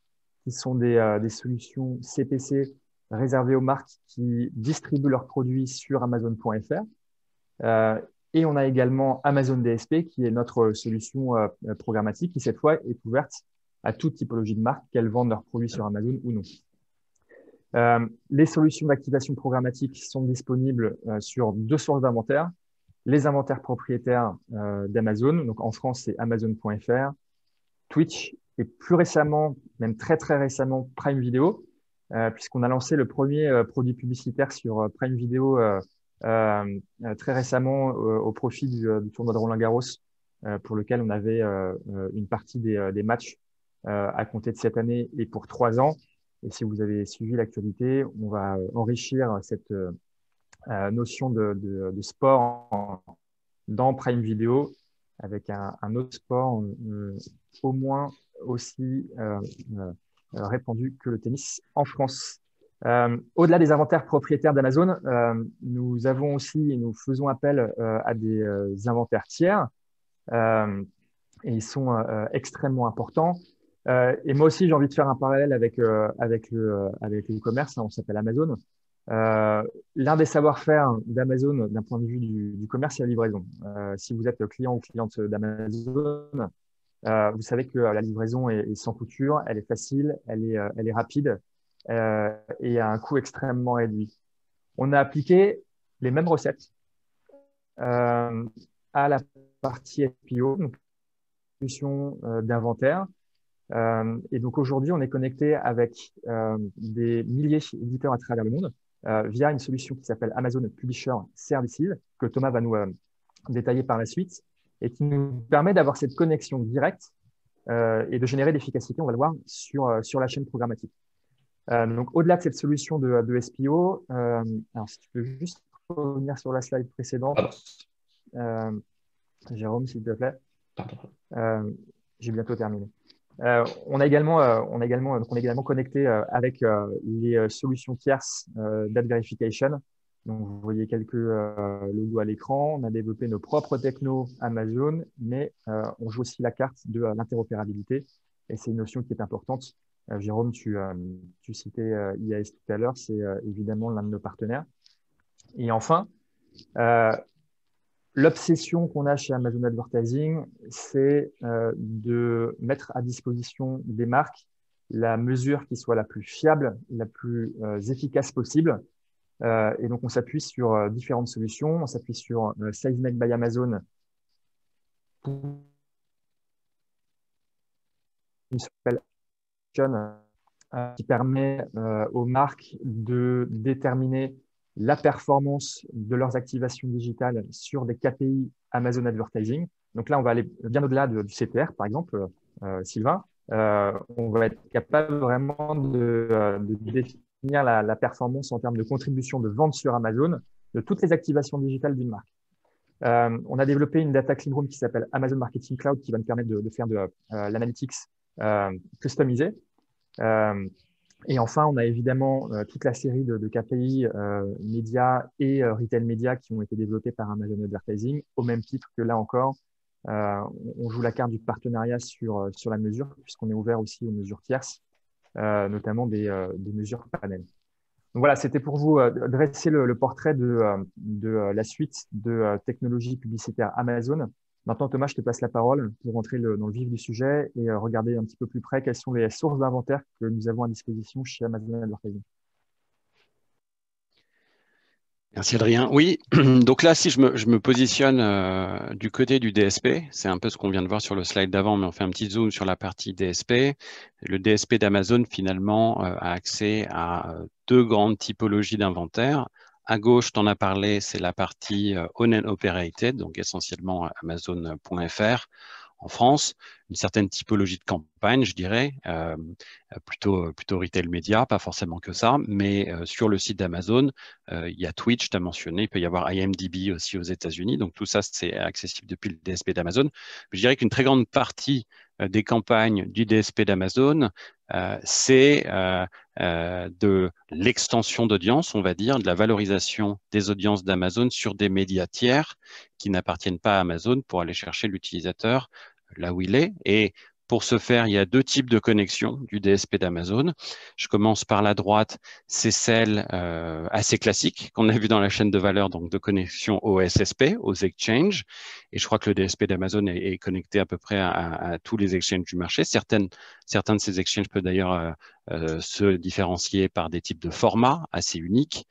qui sont des solutions CPC réservées aux marques qui distribuent leurs produits sur Amazon.fr. Et on a également Amazon DSP, qui est notre solution programmatique, qui cette fois est ouverte à toute typologie de marques, qu'elles vendent leurs produits sur Amazon ou non. Les solutions d'activation programmatique sont disponibles sur deux sources d'inventaire. Les inventaires propriétaires d'Amazon, donc en France, c'est Amazon.fr, Twitch et plus récemment, même très très récemment, Prime Video, puisqu'on a lancé le premier produit publicitaire sur Prime Video très récemment au profit du tournoi de Roland-Garros, pour lequel on avait une partie des matchs à compter de cette année et pour 3 ans. Et si vous avez suivi l'actualité, on va enrichir cette notion de sport dans Prime Video avec un autre sport au moins aussi répandu que le tennis en France. Au-delà des inventaires propriétaires d'Amazon, nous avons aussi et nous faisons appel à des inventaires tiers et ils sont extrêmement importants. Et moi aussi, j'ai envie de faire un parallèle avec le commerce. Hein, on s'appelle Amazon. L'un des savoir-faire d'Amazon d'un point de vue du commerce, c'est la livraison. Si vous êtes client ou cliente d'Amazon, vous savez que la livraison est sans couture, elle est facile, elle est rapide et à un coût extrêmement réduit. On a appliqué les mêmes recettes à la partie SPO, donc solution d'inventaire. Et donc aujourd'hui, on est connecté avec des milliers d'éditeurs à travers le monde via une solution qui s'appelle Amazon Publisher Services, que Thomas va nous détailler par la suite, et qui nous permet d'avoir cette connexion directe et de générer de l'efficacité, on va le voir, sur la chaîne programmatique. Donc au-delà de cette solution de SPO, alors si tu peux juste revenir sur la slide précédente, Jérôme, s'il te plaît. J'ai bientôt terminé. On est également connecté avec les solutions tierces d'ad verification. Donc, vous voyez quelques logos à l'écran. On a développé nos propres technos Amazon, mais on joue aussi la carte de l'interopérabilité. Et c'est une notion qui est importante. Jérôme, tu citais IAS tout à l'heure. C'est évidemment l'un de nos partenaires. Et enfin, l'obsession qu'on a chez Amazon Advertising, c'est de mettre à disposition des marques la mesure qui soit la plus fiable, la plus efficace possible. Et donc, on s'appuie sur différentes solutions. On s'appuie sur SalesNet by Amazon, qui permet aux marques de déterminer la performance de leurs activations digitales sur des KPI Amazon Advertising. Donc là, on va aller bien au-delà du CTR, par exemple, Sylvain. On va être capable vraiment de définir la performance en termes de contribution de vente sur Amazon de toutes les activations digitales d'une marque. On a développé une data clean room qui s'appelle Amazon Marketing Cloud qui va nous permettre de faire de l'analytics customisé. Et enfin, on a évidemment toute la série de KPI médias et retail médias qui ont été développés par Amazon Advertising, au même titre que là encore, on joue la carte du partenariat sur la mesure, puisqu'on est ouvert aussi aux mesures tierces, notamment des mesures panel. Donc voilà, c'était pour vous dresser le portrait de la suite de technologies publicitaires Amazon. Maintenant, Thomas, je te passe la parole pour rentrer dans le vif du sujet et regarder un petit peu plus près quelles sont les sources d'inventaire que nous avons à disposition chez Amazon Advertising. Merci Adrien. Oui, donc là, si je me positionne du côté du DSP, c'est un peu ce qu'on vient de voir sur le slide d'avant, mais on fait un petit zoom sur la partie DSP. Le DSP d'Amazon, finalement, a accès à deux grandes typologies d'inventaire. À gauche, tu en as parlé, c'est la partie Owned and Operated, donc essentiellement Amazon.fr en France, une certaine typologie de campagne, je dirais, plutôt retail média, pas forcément que ça, mais sur le site d'Amazon, il y a Twitch, tu as mentionné, il peut y avoir IMDb aussi aux États-Unis, donc tout ça, c'est accessible depuis le DSP d'Amazon. Je dirais qu'une très grande partie des campagnes du DSP d'Amazon, c'est de l'extension d'audience, on va dire, de la valorisation des audiences d'Amazon sur des médias tiers qui n'appartiennent pas à Amazon pour aller chercher l'utilisateur là où il est. Et pour ce faire, il y a deux types de connexions du DSP d'Amazon. Je commence par la droite, c'est celle assez classique qu'on a vu dans la chaîne de valeur, donc de connexion aux SSP, aux exchanges. Et je crois que le DSP d'Amazon est connecté à peu près à tous les exchanges du marché. Certains de ces exchanges peuvent d'ailleurs se différencier par des types de formats assez uniques.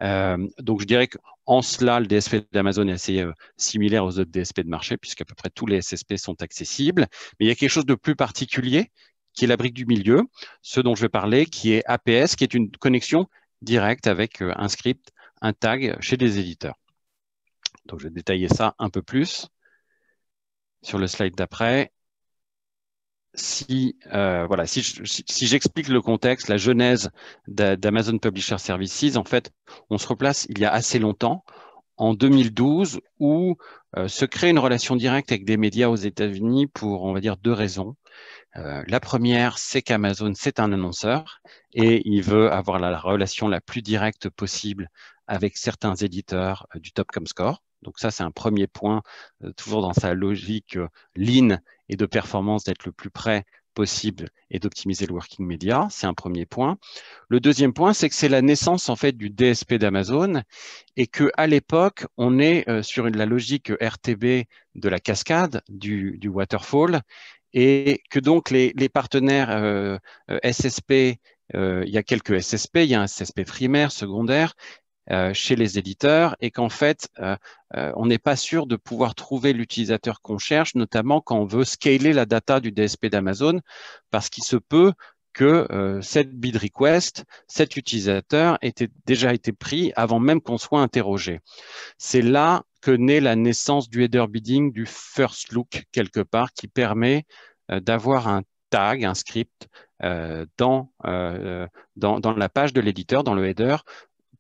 Donc, je dirais qu'en cela, le DSP d'Amazon est assez similaire aux autres DSP de marché, puisqu'à peu près tous les SSP sont accessibles. Mais il y a quelque chose de plus particulier, qui est la brique du milieu, ce dont je vais parler, qui est APS, qui est une connexion directe avec un script, un tag chez des éditeurs. Donc, je vais détailler ça un peu plus sur le slide d'après. Si j'explique le contexte, la genèse d'Amazon Publisher Services, en fait, on se replace il y a assez longtemps, en 2012, où se crée une relation directe avec des médias aux États-Unis pour, on va dire, deux raisons. La première, c'est qu'Amazon, c'est un annonceur et il veut avoir la relation la plus directe possible avec certains éditeurs du top Comscore. Donc ça, c'est un premier point, toujours dans sa logique lean et de performance, d'être le plus près possible et d'optimiser le working media. C'est un premier point. Le deuxième point, c'est que c'est la naissance en fait du DSP d'Amazon et qu'à l'époque, on est sur la logique RTB de la cascade, du waterfall, et que donc les partenaires SSP, il y a quelques SSP, il y a un SSP primaire, secondaire, chez les éditeurs et qu'en fait, on n'est pas sûr de pouvoir trouver l'utilisateur qu'on cherche, notamment quand on veut scaler la data du DSP d'Amazon, parce qu'il se peut que cette bid request, cet utilisateur ait déjà été pris avant même qu'on soit interrogé. C'est là que naît la naissance du header bidding, du first look quelque part, qui permet d'avoir un tag, un script dans la page de l'éditeur, dans le header,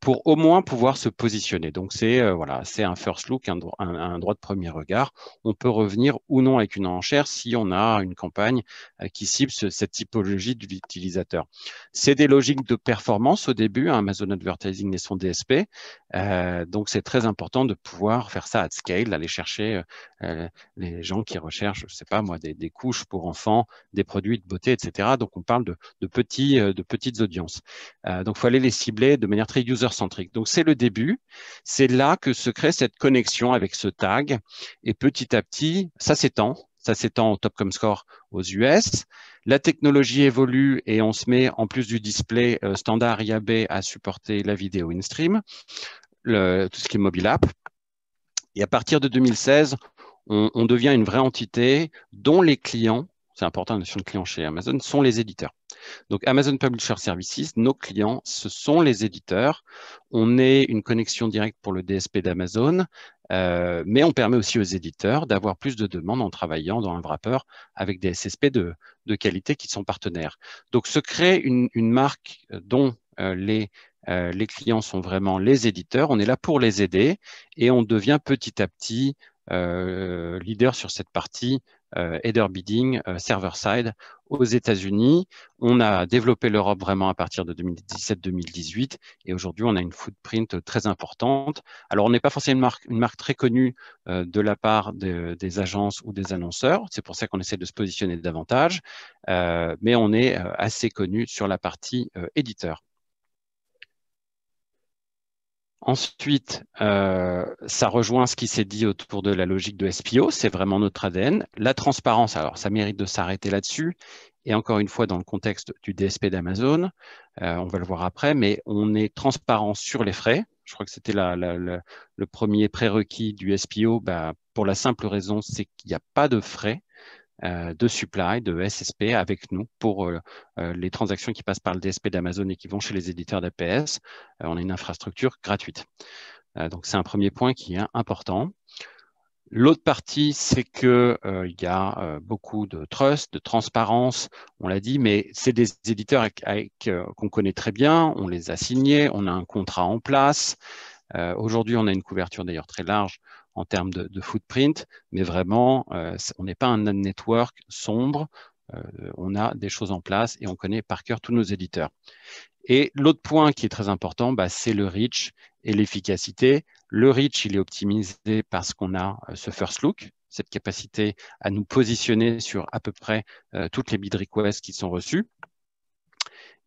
pour au moins pouvoir se positionner. Donc, c'est voilà, c'est un first look, un droit de premier regard. On peut revenir ou non avec une enchère si on a une campagne qui cible cette typologie de l'utilisateur. C'est des logiques de performance au début. Amazon Advertising et son DSP. Donc, c'est très important de pouvoir faire ça à scale, aller chercher les gens qui recherchent, je sais pas moi, des couches pour enfants, des produits de beauté, etc. Donc, on parle de petites audiences. Donc, il faut aller les cibler de manière très user-centrique. Donc, c'est le début. C'est là que se crée cette connexion avec ce tag. Et petit à petit, ça s'étend. Ça s'étend au Top.com-Score aux US. La technologie évolue et on se met, en plus du display standard IAB, à supporter la vidéo in-stream, tout ce qui est mobile app. Et à partir de 2016, on devient une vraie entité dont les clients, c'est important, la notion de client chez Amazon, sont les éditeurs. Donc, Amazon Publisher Services, nos clients, ce sont les éditeurs. On est une connexion directe pour le DSP d'Amazon, mais on permet aussi aux éditeurs d'avoir plus de demandes en travaillant dans un wrapper avec des SSP de qualité qui sont partenaires. Donc, se crée une marque dont les clients sont vraiment les éditeurs. On est là pour les aider et on devient petit à petit leader sur cette partie header bidding, server-side aux États-Unis. On a développé l'Europe vraiment à partir de 2017-2018 et aujourd'hui, on a une footprint très importante. Alors, on n'est pas forcément une marque très connue de la part des agences ou des annonceurs. C'est pour ça qu'on essaie de se positionner davantage, mais on est assez connu sur la partie éditeur. Ensuite, ça rejoint ce qui s'est dit autour de la logique de SPO, c'est vraiment notre ADN. La transparence, alors ça mérite de s'arrêter là-dessus. Et encore une fois, dans le contexte du DSP d'Amazon, on va le voir après, mais on est transparent sur les frais. Je crois que c'était le premier prérequis du SPO, pour la simple raison, c'est qu'il n'y a pas de frais de supply, de SSP avec nous pour les transactions qui passent par le DSP d'Amazon et qui vont chez les éditeurs d'APS. On a une infrastructure gratuite. Donc, c'est un premier point qui est important. L'autre partie, c'est qu'il y a beaucoup de trust, de transparence, on l'a dit, mais c'est des éditeurs qu'on connaît très bien, on les a signés, on a un contrat en place. Aujourd'hui, on a une couverture d'ailleurs très large en termes de footprint, mais vraiment, on n'est pas un network sombre. On a des choses en place et on connaît par cœur tous nos éditeurs. Et l'autre point qui est très important, c'est le reach et l'efficacité. Le reach, il est optimisé parce qu'on a ce first look, cette capacité à nous positionner sur à peu près toutes les bid requests qui sont reçues.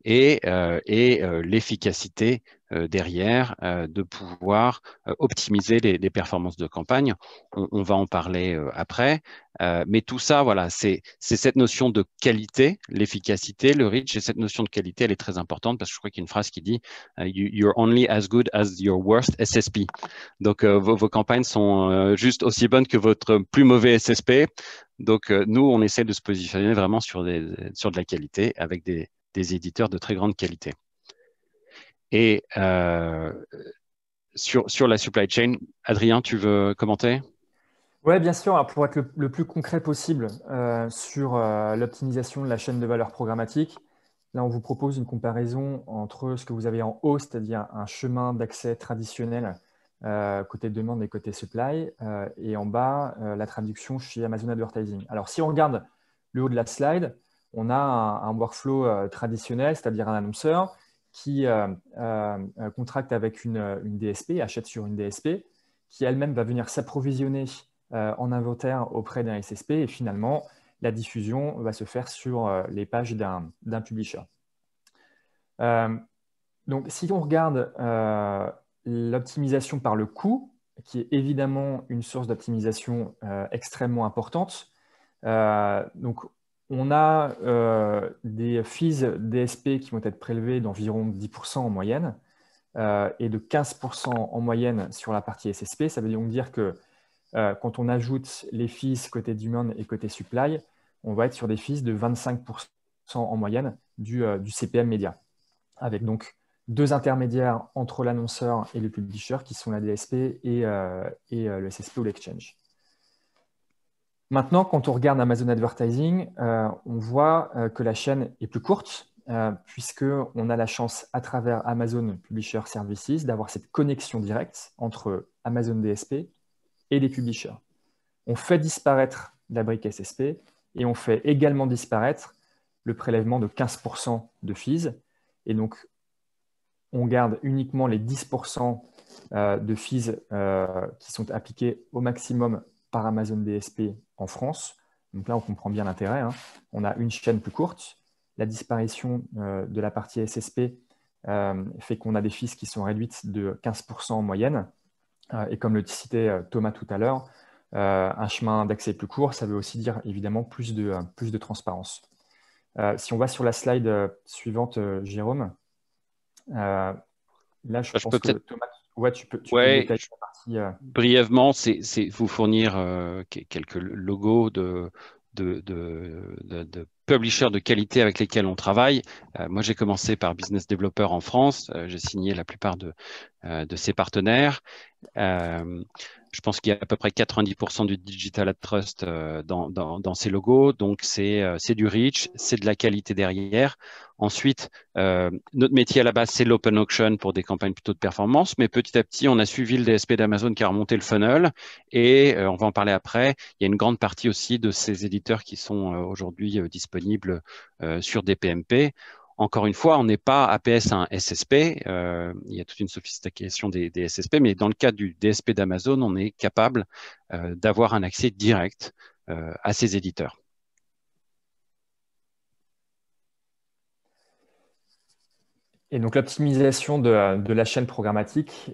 Et l'efficacité derrière de pouvoir optimiser les performances de campagne. On va en parler après. Mais tout ça, voilà, c'est cette notion de qualité, l'efficacité, le reach, et cette notion de qualité, elle est très importante parce que je crois qu'il y a une phrase qui dit You're only as good as your worst SSP. Donc, vos campagnes sont juste aussi bonnes que votre plus mauvais SSP. Donc, nous, on essaie de se positionner vraiment sur de la qualité avec des éditeurs de très grande qualité. Et sur la supply chain, Adrien, tu veux commenter? Oui, bien sûr. Alors, pour être le plus concret possible sur l'optimisation de la chaîne de valeur programmatique, là, on vous propose une comparaison entre ce que vous avez en haut, c'est-à-dire un chemin d'accès traditionnel côté demande et côté supply, et en bas, la traduction chez Amazon Advertising. Alors, si on regarde le haut de la slide, on a un workflow traditionnel, c'est-à-dire un annonceur qui contracte avec une DSP, achète sur une DSP, qui elle-même va venir s'approvisionner en inventaire auprès d'un SSP et finalement la diffusion va se faire sur les pages d'un publisher. Donc, si on regarde l'optimisation par le coût, qui est évidemment une source d'optimisation extrêmement importante, donc on a des fees DSP qui vont être prélevés d'environ 10% en moyenne et de 15% en moyenne sur la partie SSP. Ça veut donc dire que quand on ajoute les fees côté demand et côté supply, on va être sur des fees de 25% en moyenne du CPM média, avec donc 2 intermédiaires entre l'annonceur et le publisher qui sont la DSP et le SSP ou l'exchange. Maintenant, quand on regarde Amazon Advertising, on voit que la chaîne est plus courte puisqu'on a la chance à travers Amazon Publisher Services d'avoir cette connexion directe entre Amazon DSP et les publishers. On fait disparaître la brique SSP et on fait également disparaître le prélèvement de 15% de fees. Et donc, on garde uniquement les 10% de fees qui sont appliqués au maximum par Amazon DSP en France. Donc là, on comprend bien l'intérêt, hein. On a une chaîne plus courte. La disparition de la partie SSP fait qu'on a des fees qui sont réduites de 15% en moyenne. Et comme le citait Thomas tout à l'heure, un chemin d'accès plus court, ça veut aussi dire évidemment plus de transparence. Si on va sur la slide suivante, Jérôme, là, je pense que Thomas, ouais, tu peux détailler la partie. Brièvement, c'est vous fournir quelques logos de publishers de qualité avec lesquels on travaille. Moi, j'ai commencé par business developer en France. J'ai signé la plupart de ces partenaires. Je pense qu'il y a à peu près 90% du Digital Ad Trust dans ces logos. Donc, c'est du reach, c'est de la qualité derrière. Ensuite, notre métier à la base, c'est l'open auction pour des campagnes plutôt de performance. Mais petit à petit, on a suivi le DSP d'Amazon qui a remonté le funnel. Et on va en parler après. Il y a une grande partie aussi de ces éditeurs qui sont aujourd'hui disponibles sur des PMP. Encore une fois, on n'est pas APS à un SSP. Il y a toute une sophistication des SSP, mais dans le cas du DSP d'Amazon, on est capable d'avoir un accès direct à ces éditeurs. Et donc, l'optimisation de la chaîne programmatique,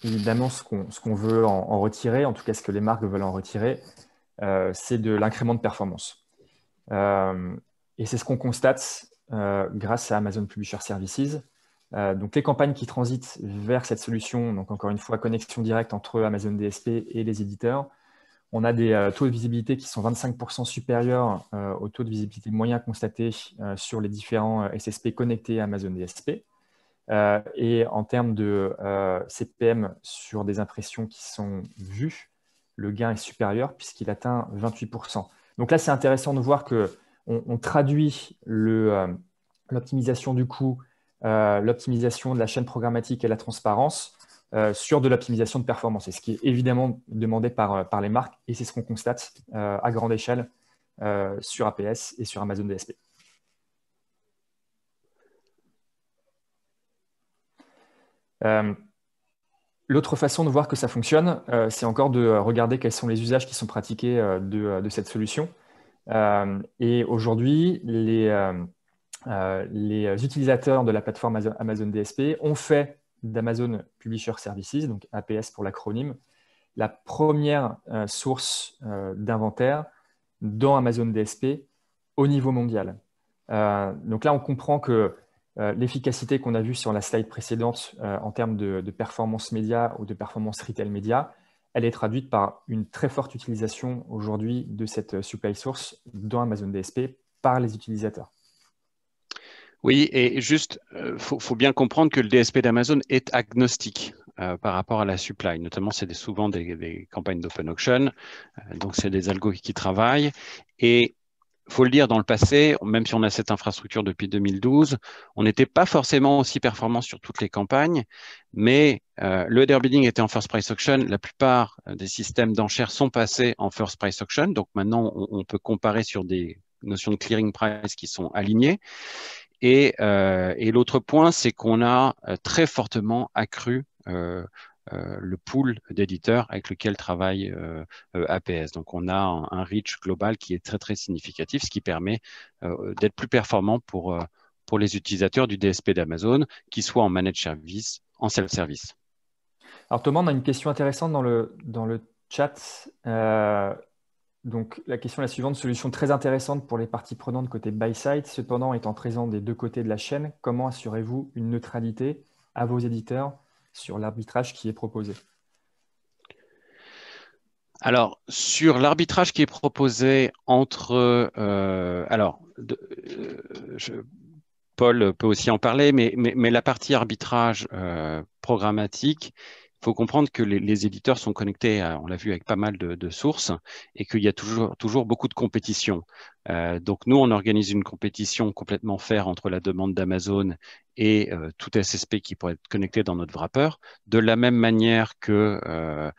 évidemment, ce qu'on veut en retirer, en tout cas ce que les marques veulent en retirer, c'est de l'incrément de performance. Et c'est ce qu'on constate grâce à Amazon Publisher Services. Donc, les campagnes qui transitent vers cette solution, donc encore une fois, connexion directe entre Amazon DSP et les éditeurs, on a des taux de visibilité qui sont 25% supérieurs au taux de visibilité moyen constaté sur les différents SSP connectés à Amazon DSP. Et en termes de CPM sur des impressions qui sont vues, le gain est supérieur puisqu'il atteint 28%. Donc là, c'est intéressant de voir qu'on traduit l'optimisation du coût, l'optimisation de la chaîne programmatique et la transparence sur de l'optimisation de performance. Et ce qui est évidemment demandé par les marques, et c'est ce qu'on constate à grande échelle sur APS et sur Amazon DSP. L'autre façon de voir que ça fonctionne, c'est encore de regarder quels sont les usages qui sont pratiqués de cette solution. Et aujourd'hui, les utilisateurs de la plateforme Amazon DSP ont fait d'Amazon Publisher Services, donc APS pour l'acronyme, la première source d'inventaire dans Amazon DSP au niveau mondial. Donc là, on comprend que l'efficacité qu'on a vue sur la slide précédente en termes de performance média ou de performance retail média, elle est traduite par une très forte utilisation aujourd'hui de cette supply source dans Amazon DSP par les utilisateurs. Oui, et juste, faut bien comprendre que le DSP d'Amazon est agnostique par rapport à la supply. Notamment, c'est souvent des campagnes d'open auction, donc c'est des algos qui travaillent. Et il faut le dire, dans le passé, même si on a cette infrastructure depuis 2012, on n'était pas forcément aussi performant sur toutes les campagnes, mais le header bidding était en first price auction. La plupart des systèmes d'enchères sont passés en first price auction. Donc maintenant, on peut comparer sur des notions de clearing price qui sont alignées. Et l'autre point, c'est qu'on a très fortement accru le pool d'éditeurs avec lequel travaille APS. Donc, on a un reach global qui est très, très significatif, ce qui permet d'être plus performant pour les utilisateurs du DSP d'Amazon, qu'ils soient en managed service, en self-service. Alors Thomas, on a une question intéressante dans le chat. Donc la question est la suivante: solution très intéressante pour les parties prenantes côté buy-side. Cependant, étant présent des deux côtés de la chaîne, comment assurez-vous une neutralité à vos éditeurs sur l'arbitrage qui est proposé? Alors, sur l'arbitrage qui est proposé entre... Paul peut aussi en parler, mais la partie arbitrage programmatique, il faut comprendre que les éditeurs sont connectés, on l'a vu, avec pas mal de sources et qu'il y a toujours beaucoup de compétition. Donc, nous, on organise une compétition complètement fair entre la demande d'Amazon et tout SSP qui pourrait être connecté dans notre wrapper. De la même manière que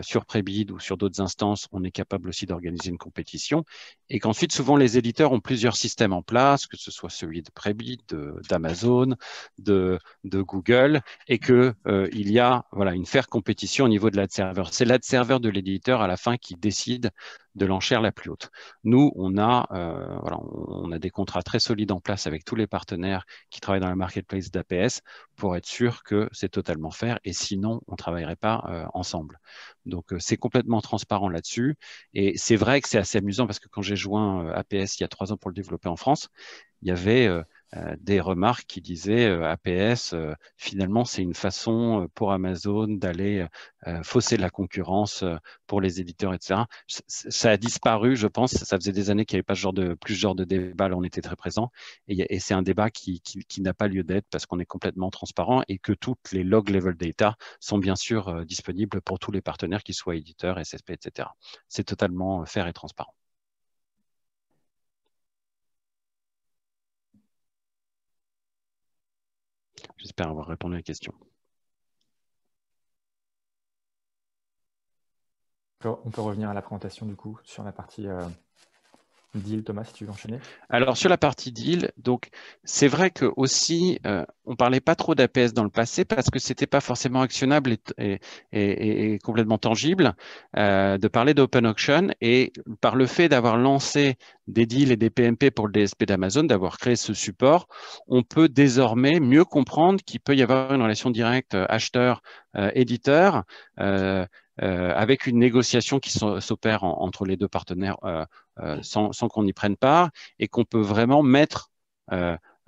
sur Prebid ou sur d'autres instances, on est capable aussi d'organiser une compétition et qu'ensuite, souvent, les éditeurs ont plusieurs systèmes en place, que ce soit celui de Prebid, d'Amazon, de Google, et que il y a une fair compétition au niveau de l'ad server. C'est l'ad server de l'éditeur à la fin qui décide de l'enchère la plus haute. Nous, on a des contrats très solides en place avec tous les partenaires qui travaillent dans la marketplace d'APS pour être sûr que c'est totalement fair et sinon, on ne travaillerait pas ensemble. Donc, c'est complètement transparent là-dessus. Et c'est vrai que c'est assez amusant parce que quand j'ai joint APS il y a 3 ans pour le développer en France, il y avait des remarques qui disaient APS, finalement, c'est une façon pour Amazon d'aller fausser la concurrence pour les éditeurs, etc. Ça a disparu, je pense. Ça faisait des années qu'il n'y avait pas plus ce genre de débat. Là, on était très présents. Et c'est un débat qui n'a pas lieu d'être parce qu'on est complètement transparent et que toutes les log level data sont bien sûr disponibles pour tous les partenaires, qu'ils soient éditeurs, SSP, etc. C'est totalement fair et transparent. J'espère avoir répondu à la question. On peut revenir à la présentation du coup sur la partie deal. Thomas, si tu veux enchaîner. Alors sur la partie deal, donc c'est vrai que aussi on parlait pas trop d'APS dans le passé parce que c'était pas forcément actionnable et complètement tangible de parler d'open auction, et par le fait d'avoir lancé des deals et des PMP pour le DSP d'Amazon, d'avoir créé ce support, on peut désormais mieux comprendre qu'il peut y avoir une relation directe acheteur-éditeur avec une négociation qui s'opère entre les deux partenaires sans qu'on y prenne part, et qu'on peut vraiment mettre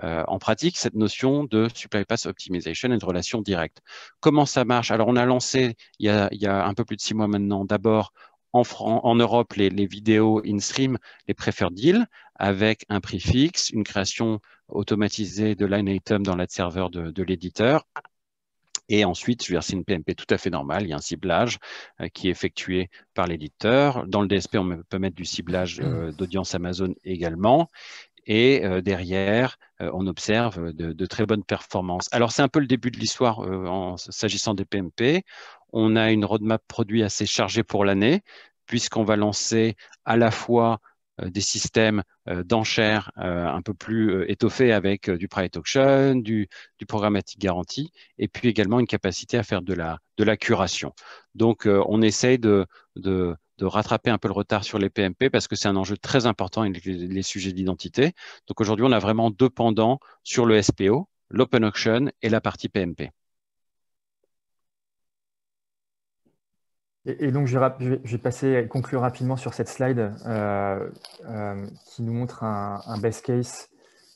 en pratique cette notion de supply path optimization et de relation directe. Comment ça marche? Alors, on a lancé il y a un peu plus de 6 mois maintenant, d'abord en Europe, les vidéos in-stream, les preferred deals, avec un prix fixe, une création automatisée de line item dans l'ad server de l'éditeur. Et ensuite, c'est une PMP tout à fait normale. Il y a un ciblage qui est effectué par l'éditeur. Dans le DSP, on peut mettre du ciblage d'audience Amazon également. Et derrière, on observe de très bonnes performances. Alors, c'est un peu le début de l'histoire s'agissant des PMP. On a une roadmap produit assez chargée pour l'année, puisqu'on va lancer à la fois des systèmes d'enchères un peu plus étoffés avec du private auction, du programmatique garanti, et puis également une capacité à faire de la curation. Donc, on essaye de rattraper un peu le retard sur les PMP parce que c'est un enjeu très important, les sujets d'identité. Donc, aujourd'hui, on a vraiment 2 pendants sur le SPO, l'open auction et la partie PMP. Et donc, je vais passer à conclure rapidement sur cette slide qui nous montre un best case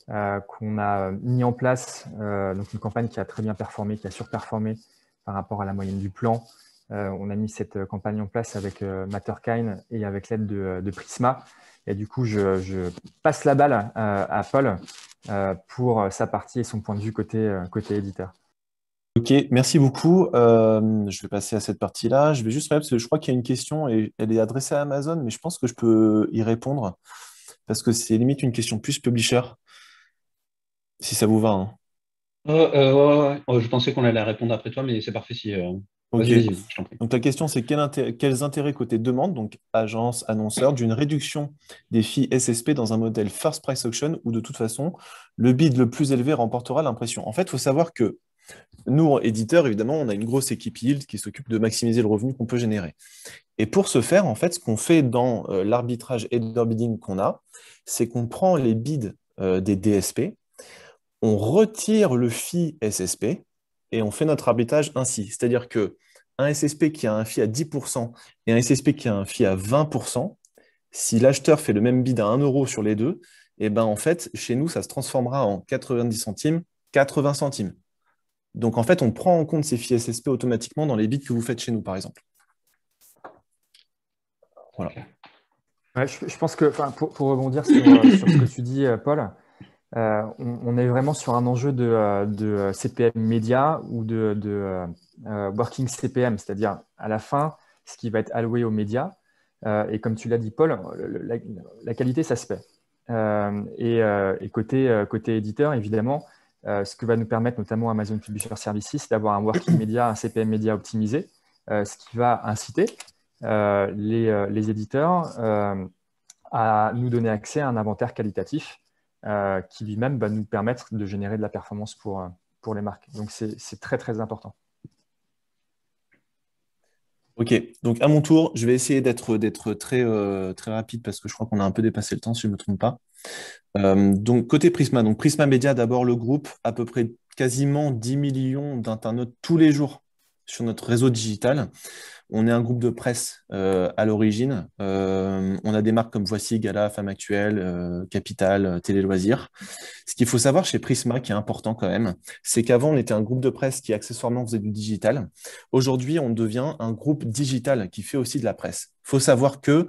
qu'on a mis en place, donc une campagne qui a très bien performé, qui a surperformé par rapport à la moyenne du plan. On a mis cette campagne en place avec Matterkind et avec l'aide de Prisma. Et du coup, je passe la balle à Paul pour sa partie et son point de vue côté éditeur. Ok, merci beaucoup. Je vais passer à cette partie-là. Je vais juste regarder parce que je crois qu'il y a une question et elle est adressée à Amazon, mais je pense que je peux y répondre parce que c'est limite une question plus publisher, si ça vous va, hein. Je pensais qu'on allait répondre après toi, mais c'est parfait si. Ok. Vas-y, je t'en prie. Donc ta question, c'est quels intérêts côté demande, donc agence, annonceur, d'une réduction des fees SSP dans un modèle first price auction où de toute façon, le bid le plus élevé remportera l'impression. En fait, il faut savoir que Nous, éditeurs, évidemment, on a une grosse équipe yield qui s'occupe de maximiser le revenu qu'on peut générer. Et pour ce faire, en fait, ce qu'on fait dans l'arbitrage header bidding qu'on a, c'est qu'on prend les bids des DSP, on retire le fee SSP et on fait notre arbitrage ainsi. C'est-à-dire que un SSP qui a un fee à 10% et un SSP qui a un fee à 20%, si l'acheteur fait le même bid à 1 euro sur les deux, et ben en fait, chez nous, ça se transformera en 90 centimes, 80 centimes. Donc en fait, on prend en compte ces fees SSP automatiquement dans les bids que vous faites chez nous, par exemple. Voilà. Ouais, je pense que, pour rebondir sur ce que tu dis, Paul, on est vraiment sur un enjeu de CPM média ou de working CPM, c'est-à-dire à la fin, ce qui va être alloué aux médias. Et comme tu l'as dit, Paul, la qualité, ça se paie. Et côté éditeur, évidemment, ce que va nous permettre notamment Amazon Publisher Services, c'est d'avoir un working media, un CPM média optimisé, ce qui va inciter les éditeurs à nous donner accès à un inventaire qualitatif qui lui-même va nous permettre de générer de la performance pour les marques. Donc, c'est très, très important. Ok, donc à mon tour, je vais essayer d'être très rapide parce que je crois qu'on a un peu dépassé le temps, si je ne me trompe pas. Donc, côté Prisma, donc Prisma Media, d'abord le groupe, à peu près quasiment 10 millions d'internautes tous les jours sur notre réseau digital. On est un groupe de presse à l'origine. On a des marques comme Voici, Gala, Femme Actuelle, Capital, Télé Loisirs. Ce qu'il faut savoir chez Prisma, qui est important quand même, c'est qu'avant, on était un groupe de presse qui accessoirement faisait du digital. Aujourd'hui, on devient un groupe digital qui fait aussi de la presse. Il faut savoir que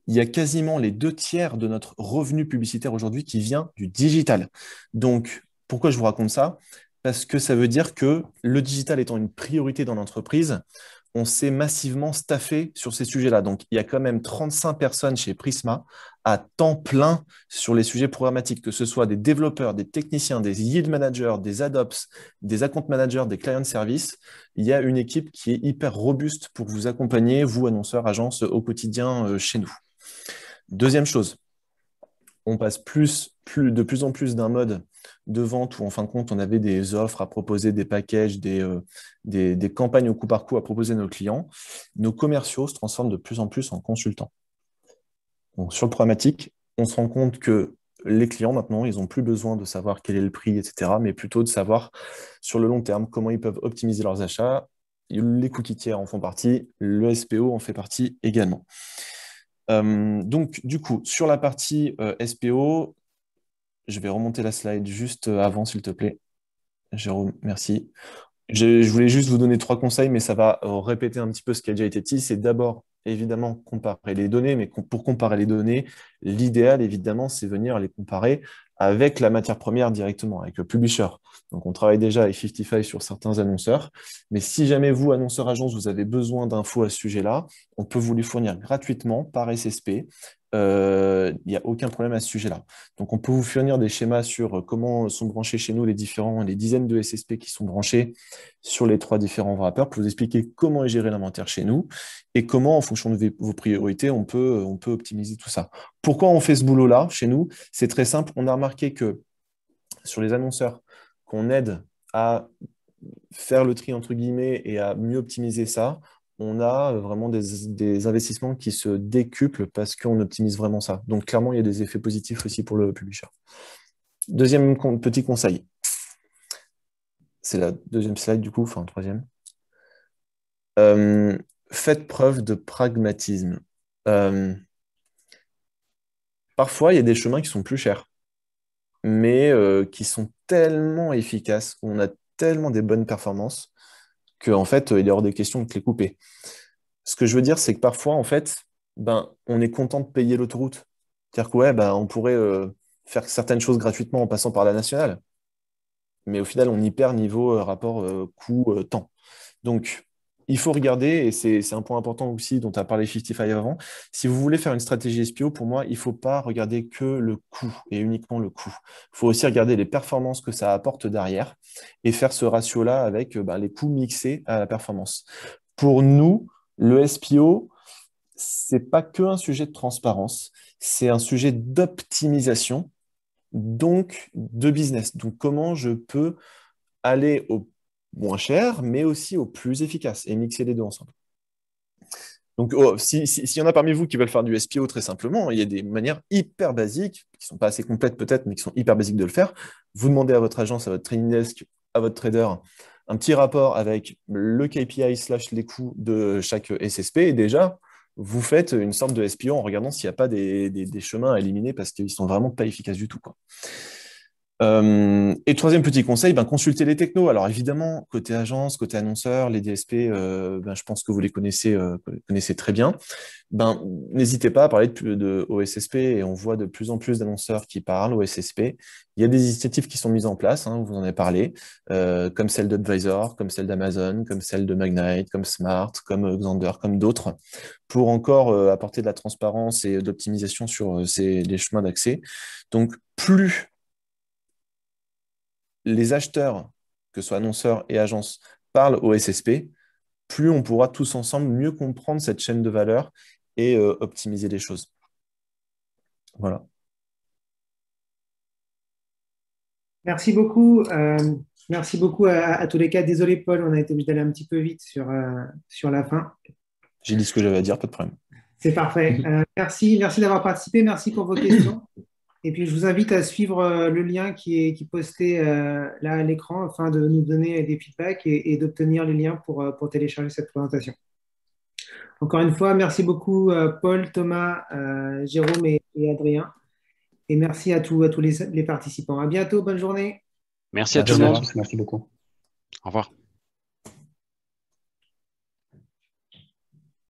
il y a quasiment les 2 tiers de notre revenu publicitaire aujourd'hui qui vient du digital. Donc, pourquoi je vous raconte ça? Parce que ça veut dire que le digital étant une priorité dans l'entreprise, on s'est massivement staffé sur ces sujets-là. Donc, il y a quand même 35 personnes chez Prisma à temps plein sur les sujets programmatiques, que ce soit des développeurs, des techniciens, des yield managers, des AdOps, des account managers, des client service. Il y a une équipe qui est hyper robuste pour vous accompagner, vous, annonceurs, agences, au quotidien chez nous. Deuxième chose, on passe de plus en plus d'un mode de vente où, en fin de compte, on avait des offres à proposer, des packages, des campagnes au coup par coup à proposer à nos clients. Nos commerciaux se transforment de plus en plus en consultants. Donc, sur le programmatique, on se rend compte que les clients, maintenant, ils n'ont plus besoin de savoir quel est le prix, etc., mais plutôt de savoir, sur le long terme, comment ils peuvent optimiser leurs achats. Les cookies tiers en font partie, le SPO en fait partie également. Donc, du coup, sur la partie SPO, je vais remonter la slide juste avant, s'il te plaît. Jérôme, merci. Je voulais juste vous donner 3 conseils, mais ça va répéter un petit peu ce qui a déjà été dit. C'est d'abord, évidemment, comparer les données, mais pour comparer les données, l'idéal, évidemment, c'est venir les comparer avec la matière première directement, avec le publisher. Donc, on travaille déjà avec 55 sur certains annonceurs, mais si jamais vous, annonceur agence, vous avez besoin d'infos à ce sujet-là, on peut vous les fournir gratuitement par SSP. Il n'y a aucun problème à ce sujet-là. Donc, on peut vous fournir des schémas sur comment sont branchés chez nous les dizaines de SSP qui sont branchés sur les 3 différents wrappers pour vous expliquer comment est géré l'inventaire chez nous et comment, en fonction de vos priorités, on peut optimiser tout ça. Pourquoi on fait ce boulot-là chez nous? C'est très simple. On a remarqué que sur les annonceurs qu'on aide à faire le tri entre guillemets et à mieux optimiser ça, on a vraiment des investissements qui se décuplent parce qu'on optimise vraiment ça. Donc clairement, il y a des effets positifs aussi pour le publisher. Deuxième petit conseil. C'est la deuxième slide du coup, enfin troisième. Faites preuve de pragmatisme. Parfois, il y a des chemins qui sont plus chers, mais qui sont tellement efficaces, où on a tellement des bonnes performances, qu'en fait, il est hors des questions de les couper. Ce que je veux dire, c'est que parfois, en fait, on est content de payer l'autoroute. C'est-à-dire que, ouais, on pourrait faire certaines choses gratuitement en passant par la nationale, mais au final, on y perd niveau rapport coût-temps. Donc, il faut regarder, et c'est un point important aussi dont tu as parlé 55 avant, si vous voulez faire une stratégie SPO, pour moi, il ne faut pas regarder que le coût et uniquement le coût. Il faut aussi regarder les performances que ça apporte derrière et faire ce ratio-là avec les coûts mixés à la performance. Pour nous, le SPO, ce n'est pas que un sujet de transparence, c'est un sujet d'optimisation, donc de business. Donc, comment je peux aller au moins cher, mais aussi au plus efficace, et mixer les deux ensemble. Donc, s'il y en a parmi vous qui veulent faire du SPO très simplement, il y a des manières hyper basiques, qui ne sont pas assez complètes peut-être, mais qui sont hyper basiques de le faire. Vous demandez à votre agence, à votre trading desk, à votre trader, un petit rapport avec le KPI / les coûts de chaque SSP, et déjà, vous faites une sorte de SPO en regardant s'il n'y a pas des chemins à éliminer parce qu'ils ne sont vraiment pas efficaces du tout, quoi. Et troisième petit conseil, consultez les technos. Alors évidemment, côté agence, côté annonceur, les DSP, je pense que vous les connaissez très bien. N'hésitez pas à parler de OSSP, et on voit de plus en plus d'annonceurs qui parlent OSSP. Il y a des initiatives qui sont mises en place, hein, vous en avez parlé, comme celle d'Advisor, comme celle d'Amazon, comme celle de Magnite, comme Smart, comme Xander, comme d'autres, pour encore apporter de la transparence et d'optimisation sur les chemins d'accès. Donc plus les acheteurs, que ce soit annonceurs et agences, parlent au SSP, plus on pourra tous ensemble mieux comprendre cette chaîne de valeur et optimiser les choses. Voilà. Merci beaucoup. Merci beaucoup à tous les cas. Désolé, Paul, on a été obligé d'aller un petit peu vite sur la fin. J'ai dit ce que j'avais à dire, pas de problème. C'est parfait. Merci d'avoir participé. Merci pour vos questions. Et puis, je vous invite à suivre le lien qui est posté là à l'écran afin de nous donner des feedbacks et d'obtenir les liens pour télécharger cette présentation. Encore une fois, merci beaucoup Paul, Thomas, Jérôme et Adrien. Et merci à tous les participants. À bientôt, bonne journée. Merci à tout le monde. Merci beaucoup. Au revoir.